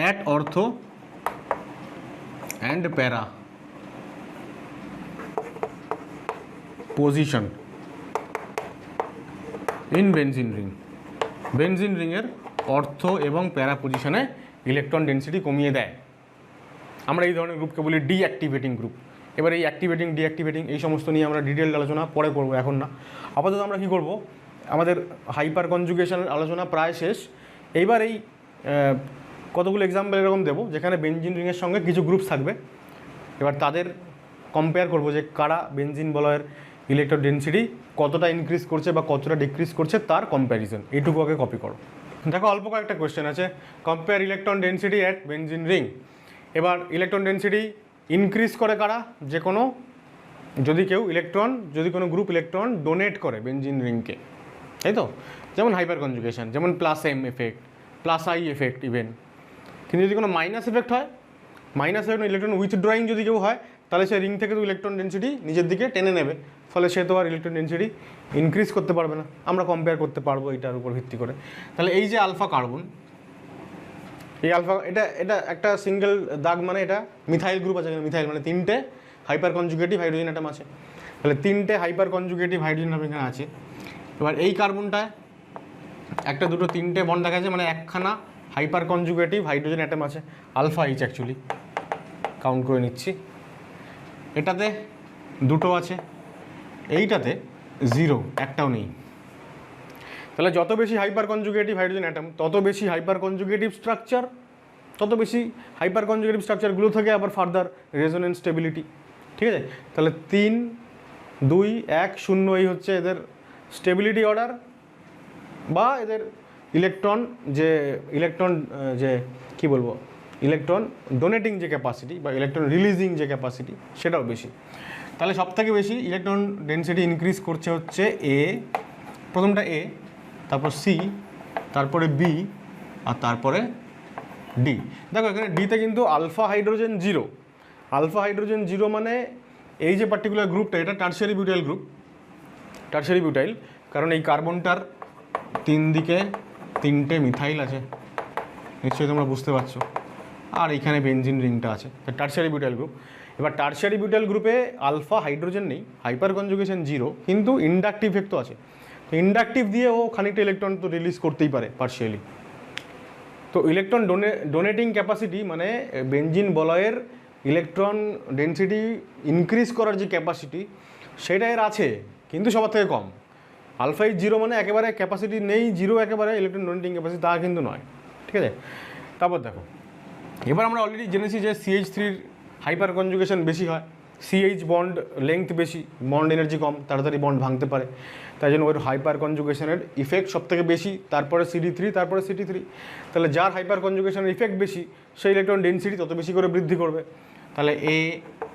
at ortho and para position in benzene ring, benzene রিংয়ের অর্থ এবং প্যারা পজিশনে ইলেকট্রন ডেনসিটি কমিয়ে দেয়। আমরা এই ধরনের গ্রুপকে বলি ডিঅ্যাক্টিভেটিং গ্রুপ। এবার এই অ্যাক্টিভেটিং ডিঅ্যাক্টিভেটিং এই সমস্ত নিয়ে আমরা ডিটেলড আলোচনা পরে করবো, এখন না। আপাতত আমরা কী করব, আমাদের হাইপার কনজুগেশনের আলোচনা প্রায় শেষ। এইবার এই কতগুলো এক্সাম্পল এরকম দেবো যেখানে বেনজিন রিংয়ের সঙ্গে কিছু গ্রুপস থাকবে। এবার তাদের কম্পেয়ার করবো যে কারা বেনজিন বলয়ের ইলেকট্রন ডেনসিটি কতটা ইনক্রিজ করছে বা কতটা ডিক্রিজ করছে, তার কম্প্যারিজন। এইটুকু আগে কপি করো। দেখো অল্প কয়েকটা কোয়েশ্চেন আছে। Compare electron density at benzene ring. এবার ইলেকট্রন ডেনসিটি ইনক্রিজ করে কারা, যে কোনো যদি কোনো গ্রুপ ইলেকট্রন ডোনেট করে বেনজিন রিংকে, তাই তো। যেমন হাইপার কনজুগেশন, যেমন plus M effect, plus I effect even. কিন্তু যদি কোনো মাইনাস এফেক্ট হয়, মাইনাস এফেক্ট ইলেকট্রন উইথড্রয়িং যদি কেউ হয়, তাহলে সে রিং থেকে তো ইলেকট্রন ডেনসিটি নিজের দিকে টেনে নেবে, ফলে সে তো আর ইলেকট্রন ডেনসিটি ইনক্রিজ করতে পারবে না। আমরা কম্পেয়ার করতে পারবো এটার উপর ভিত্তি করে। তাহলে এই যে আলফা কার্বন, এই আলফা এটা একটা সিঙ্গেল দাগ, মানে এটা মিথাইল গ্রুপ আছে। মিথাইল মানে 3টে হাইপার কনজুগেটিভ হাইড্রোজেন অ্যাটম আছে। তাহলে 3টে হাইপার কনজুগেটিভ হাইড্রোজেন অ্যাটম এখানে আছে। এবার এই কার্বনটায় একটা দুটো 3টে বন্ড দেখা যাচ্ছে, মানে একখানা হাইপার কনজুগেটিভ হাইড্রোজেন অ্যাটম আছে, আলফা এইচ অ্যাকচুয়ালি কাউন্ট করে নিচ্ছি। এটাতে দুটো আছে, এইটাতে 0, একটাও নেই। তাহলে যত বেশি হাইপার কনজুগেটিভ হাইড্রোজেন অ্যাটম তত বেশি হাইপার কনজুগেটিভ স্ট্রাকচার, তত বেশি হাইপার কনজুগেটিভ স্ট্রাকচারগুলো থেকে আবার ফার্দার রেজোনেন্স স্টেবিলিটি। ঠিক আছে, তাহলে 3, 2, 1, 0 এই হচ্ছে এদের স্টেবিলিটি অর্ডার, বা এদের ইলেকট্রন যে কী বলবো, ইলেকট্রন ডোনেটিং যে ক্যাপাসিটি বা ইলেকট্রন রিলিজিং যে ক্যাপাসিটি, সেটাও বেশি। তাহলে সবথেকে বেশি ইলেকট্রন ডেনসিটি ইনক্রিজ করছে হচ্ছে এ, প্রথমটা এ, তারপর সি, তারপরে বি, আর তারপরে ডি। দেখো এখানে ডিতে কিন্তু আলফা হাইড্রোজেন 0। আলফা হাইড্রোজেন 0 মানে এই যে পার্টিকুলার গ্রুপটা, এটা tertiary butyl group, tertiary butyl, কারণ এই কার্বনটার 3 দিকে 3টে মিথাইল আছে, নিশ্চয়ই তোমরা বুঝতে পারছো। আর এইখানে বেনজিন রিংটা আছে, টারশিয়ারি বিউটাইল গ্রুপ। এবার টারশিয়ারি বিউটাইল গ্রুপে আলফা হাইড্রোজেন নেই, হাইপার কনজুগেশন 0, কিন্তু ইন্ডাকটিভ ইফেক্ট তো আছে। তো ইন্ডাকটিভ দিয়ে ও খানিকটা ইলেকট্রন তো রিলিজ করতেই পারে পার্শিয়ালি। তো ইলেকট্রন ডোনেটিং ক্যাপাসিটি মানে বেনজিন বলয়ের ইলেকট্রন ডেনসিটি ইনক্রিজ করার যে ক্যাপাসিটি, সেটা এর আছে, কিন্তু সবার থেকে কম। আলফা এইচ 0 মানে একেবারে ক্যাপাসিটি নেই, 0 একেবারে ইলেকট্রন ডোনেটিং ক্যাপাসিটি, তা কিন্তু নয়। ঠিক আছে, তারপর দেখো, এবার আমরা অলরেডি জেনেছি যে CH3-র হাইপার কনজুগেশন বেশি হয়, CH বন্ড লেংথ বেশি, বন্ড এনার্জি কম, তাড়াতাড়ি বন্ড ভাঙতে পারে, তাই জন্য ওর হাইপার কনজুগেশনের ইফেক্ট সবথেকে বেশি, তারপরে CD3, তারপরে CT3। তাহলে যার হাইপার কনজুগেশনের ইফেক্ট বেশি, সেই ইলেকট্রন ডেনসিটি তত বেশি করে বৃদ্ধি করবে। তাহলে A,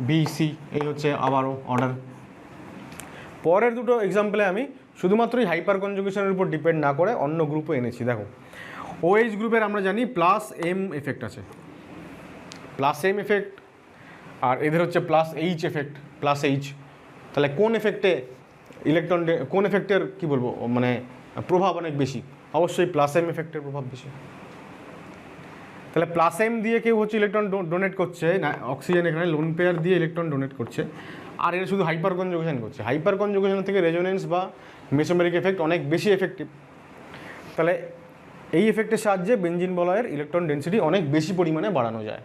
B, C এই হচ্ছে আবারও অর্ডার। পরের দুটো এক্সাম্পলে আমি শুধুমাত্রই হাইপার কনজুগেশনের উপর ডিপেন্ড না করে অন্য গ্রুপও এনেছি। দেখো OH গ্রুপের আমরা জানি প্লাস M এফেক্ট আছে, প্লাস M এফেক্ট, আর এদের হচ্ছে plus H effect, plus H। তাহলে কোন এফেক্টে কোন এফেক্টের কী বলবো, মানে প্রভাব অনেক বেশি, অবশ্যই প্লাস এম এফেক্টের প্রভাব বেশি। তাহলে প্লাস এম দিয়ে কেউ হচ্ছে ইলেকট্রন ডোনেট করছে না, অক্সিজেন এখানে লোন পেয়ার দিয়ে ইলেকট্রন ডোনেট করছে, আর এটা শুধু হাইপার কনজুগেশন করছে। হাইপার কনজুগেশন থেকে রেজোনেন্স বা মেসোমেরিক এফেক্ট অনেক বেশি এফেক্টিভ। তাহলে এই এফেক্টের সাহায্যে বেঞ্জিন বলয়ের ইলেকট্রন ডেন্সিটি অনেক বেশি পরিমাণে বাড়ানো যায়।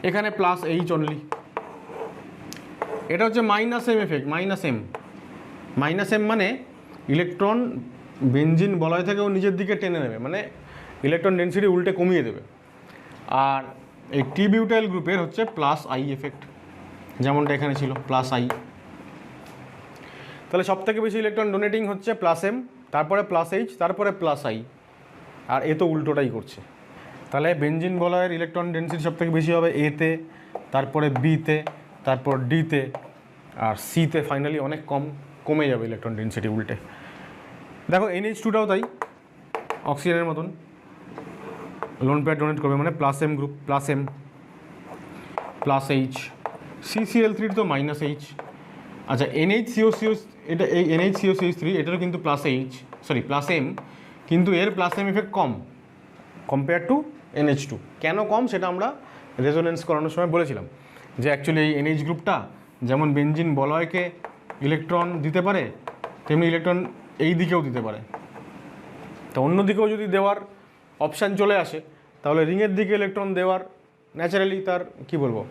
এখানে প্লাস এইচ অনলি, এটা হচ্ছে minus M effect. Minus M মানে ইলেকট্রন বেঞ্জিন বলয় থেকেও নিজের দিকে টেনে নেবে, মানে ইলেকট্রন ডেন্সিটি উল্টে কমিয়ে দেবে। আর এই টি বিউটাইল গ্রুপের হচ্ছে প্লাস আই এফেক্ট, যেমনটা এখানে ছিল প্লাস আই। তাহলে সব থেকে বেশি ইলেকট্রন ডোনেটিং হচ্ছে প্লাস এম, তারপরে প্লাস এইচ, তারপরে প্লাস আই, আর এ তো উল্টোটাই করছে। তাহলে বেঞ্জিন বলয়ের ইলেকট্রন ডেন্সিটি সব থেকে বেশি হবে এতে, তারপরে বিতে, তারপর ডিতে, আর সিতে ফাইনালি অনেক কমে যাবে ইলেকট্রন ডেন্সিটি উল্টে। দেখো NH2টাও তাই, অক্সিজেনের মতন লোন পেয়ার ডোনেট করবে, মানে plus M group, plus M plus H. CCl3 তো মাইনাস এইচ। আচ্ছা NHCOCO, এটা এই NHCOCH3 এটারও কিন্তু plus H, sorry plus M, কিন্তু এর প্লাস এম এফেক্ট কম কম্পেয়ার টু NH2। কেন কম সেটা আমরা রেজোনেন্স করানোর সময় বলেছিলাম, যে অ্যাকচুয়ালি এই NH গ্রুপটা যেমন বেঞ্জিন বলয়কে ইলেকট্রন দিতে পারে, তেমনি ইলেকট্রন এই দিকেও দিতে পারে। তো অন্য দিকেও যদি দেওয়ার অপশান চলে আসে, তাহলে রিংয়ের দিকে ইলেকট্রন দেওয়ার ন্যাচারালি তার কী বলবো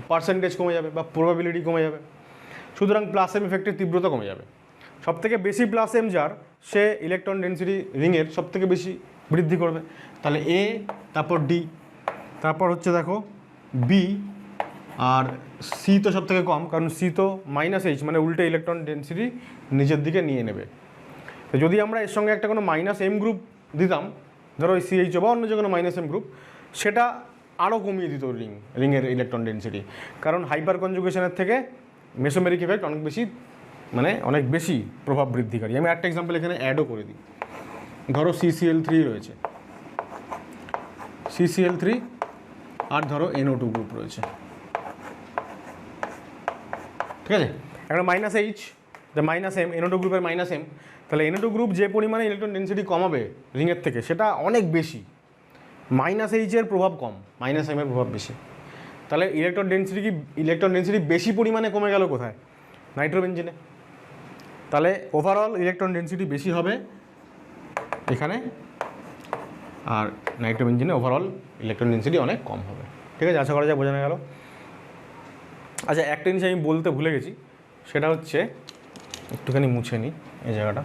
পার্সেন্টেজ কমে যাবে বা প্রবাবিলিটি কমে যাবে। সুতরাং প্লাস এম এফেক্টের তীব্রতা কমে যাবে। সবথেকে বেশি প্লাস এম যার, সে ইলেকট্রন ডেন্সিটি রিংয়ের সবথেকে বেশি বৃদ্ধি করবে। তাহলে এ, তারপর ডি, তারপর হচ্ছে দেখো বি, আর সি তো সব থেকে কম, কারণ সি তো মাইনাস এইচ, মানে উল্টে ইলেকট্রন ডেন্সিটি নিজের দিকে নিয়ে নেবে। তো যদি আমরা এর সঙ্গে একটা কোনো মাইনাস এম গ্রুপ দিতাম, ধরো ওই CH বা অন্য যে কোনো মাইনাস এম গ্রুপ, সেটা আরও কমিয়ে দিত রিংয়ের ইলেকট্রন ডেন্সিটি, কারণ হাইপার কনজুগেশনের থেকে মেসোমেরিক এফেক্ট অনেক বেশি, মানে অনেক বেশি প্রভাব বৃদ্ধিকারী। আমি একটা এক্সাম্পল এখানে অ্যাডও করে দিই। ধরো CCl3 রয়েছে, CCl3, আর ধরো NO2 গ্রুপ রয়েছে, ঠিক আছে। একটা minus H, minus M, NO2 গ্রুপের মাইনাস এম। তাহলে NO2 গ্রুপ যে পরিমাণে ইলেকট্রন ডেন্সিটি কমাবে রিংয়ের থেকে, সেটা অনেক বেশি। মাইনাস এইচের প্রভাব কম, মাইনাস এমের প্রভাব বেশি। তাহলে ইলেকট্রন ডেন্সিটি বেশি পরিমাণে কমে গেল কোথায়? নাইট্রোবেঞ্জিনে। তাহলে ওভারঅল ইলেকট্রন ডেন্সিটি বেশি হবে এখানে, আর নাইট্রোবেঞ্জিনে ওভারঅল ইলেকট্রন ডেন্সিটি অনেক কম হবে। ঠিক আছে, আশা করা যায় বোঝানো গেল। আচ্ছা একটা জিনিস আমি বলতে ভুলে গেছি, সেটা হচ্ছে একটুখানি মুছে নিই এই জায়গাটা।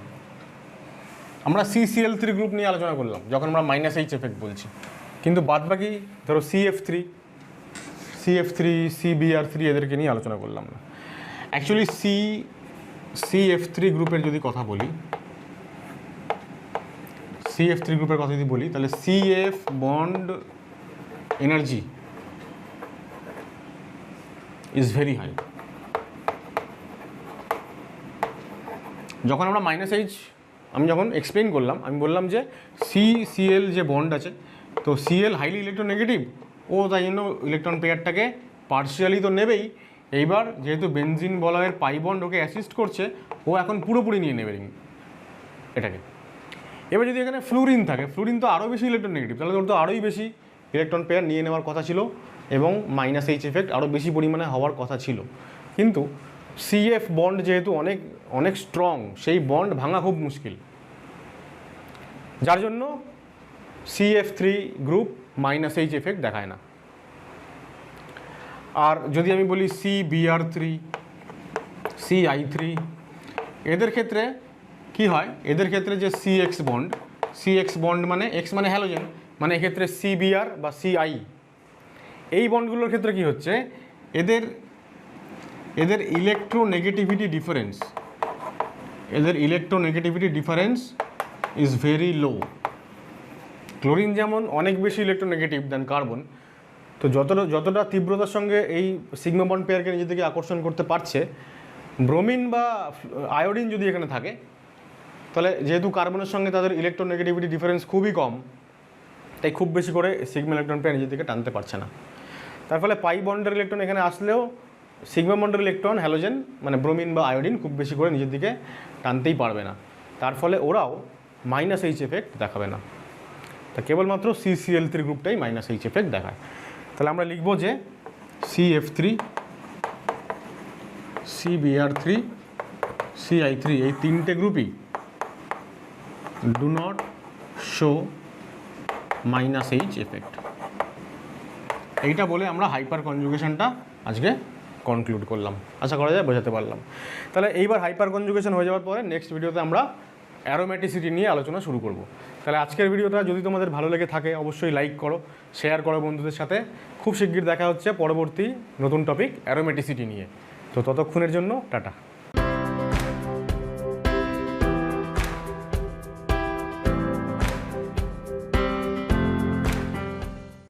আমরা CCl3 গ্রুপ নিয়ে আলোচনা করলাম যখন আমরা মাইনাস এইচ এফেক্ট বলছি, কিন্তু বাদবাকি ধরো CF3, CBr3 এদেরকে নিয়ে আলোচনা করলাম না। অ্যাকচুয়ালি CF3 গ্রুপের যদি কথা বলি, CF3 গ্রুপের কথা যদি বলি, তাহলে CF bond energy is very high. যখন আমরা মাইনাস এইচ আমি যখন এক্সপ্লেন করলাম, আমি বললাম যে CCl যে বন্ড আছে, তো Cl হাইলি ইলেকট্রোনেগেটিভ, ও তাই জন্য ইলেকট্রন পেয়ারটাকে পার্শিয়ালি তো নেবেই। এইবার যেহেতু বেনজিন বলয়ের পাই বন্ড ওকে অ্যাসিস্ট করছে, ও এখন পুরোপুরি নিয়ে নেবে রিং এটাকে। এবার যদি এখানে ফ্লুরিন থাকে, ফ্লুরিন তো আরও বেশি ইলেকট্রন নেগেটিভ, তাহলে ওর তো আরোই বেশি ইলেকট্রন পেয়ার নিয়ে নেওয়ার কথা ছিল, এবং মাইনাস এইচ এফেক্ট আরও বেশি পরিমাণে হওয়ার কথা ছিল। কিন্তু CF বন্ড যেহেতু অনেক স্ট্রং, সেই বন্ড ভাঙা খুব মুশকিল, যার জন্য CF3 group minus H effect দেখায় না। আর যদি আমি বলি CBr3, CI3, এদের ক্ষেত্রে কি হয়? এদের ক্ষেত্রে যে CX বন্ড মানে X মানে হ্যালোজেন, মানে এক্ষেত্রে CBr বা CI, এই বন্ডগুলোর ক্ষেত্রে কি হচ্ছে, এদের electronegativity difference is very low. Chlorine যেমন অনেক বেশি ইলেকট্রোনেগেটিভ দেন কার্বন, তো যতটা তীব্রতার সঙ্গে এই সিগমা বন্ড পেয়ারকে নিজে থেকে আকর্ষণ করতে পারছে, ব্রোমিন বা আয়োডিন যদি এখানে থাকে, তাহলে যেহেতু কার্বনের সঙ্গে তাদের ইলেকট্রোনেগেটিভিটি ডিফারেন্স খুবই কম, তাই খুব বেশি করে সিগমা ইলেকট্রন পেয়ার নিজে থেকে টানতে পারছে না। তার ফলে পাই বন্ডের ইলেকট্রন এখানে আসলেও সিগমা বন্ডের ইলেকট্রন হ্যালোজেন মানে ব্রোমিন বা আয়োডিন খুব বেশি করে নিজের দিকে টানতেই পারবে না। তার ফলে ওরাও মাইনাস এইচ এফেক্ট দেখাবে না, তা কেবলমাত্র CCl3 গ্রুপটাই মাইনাস এইচ এফেক্ট দেখায়। তাহলে আমরা লিখব যে CF3, CBr3, CI3 এই তিনটে গ্রুপই do not show minus H effect. এইটা বলে আমরা হাইপার কনজুগেশনটা আজকে কনক্লুড করলাম। আশা করা যায় বোঝাতে পারলাম। তাহলে এইবার হাইপার কনজুগেশন হয়ে যাওয়ার পরে নেক্সট ভিডিওতে আমরা অ্যারোম্যাটিসিটি নিয়ে আলোচনা শুরু করব। তাহলে আজকের ভিডিওটা যদি তোমাদের ভালো লেগে থাকে অবশ্যই লাইক করো, শেয়ার করো বন্ধুদের সাথে। খুব শিগগির দেখা হচ্ছে পরবর্তী নতুন টপিক অ্যারোম্যাটিসিটি নিয়ে। তো ততক্ষণের জন্য টাটা।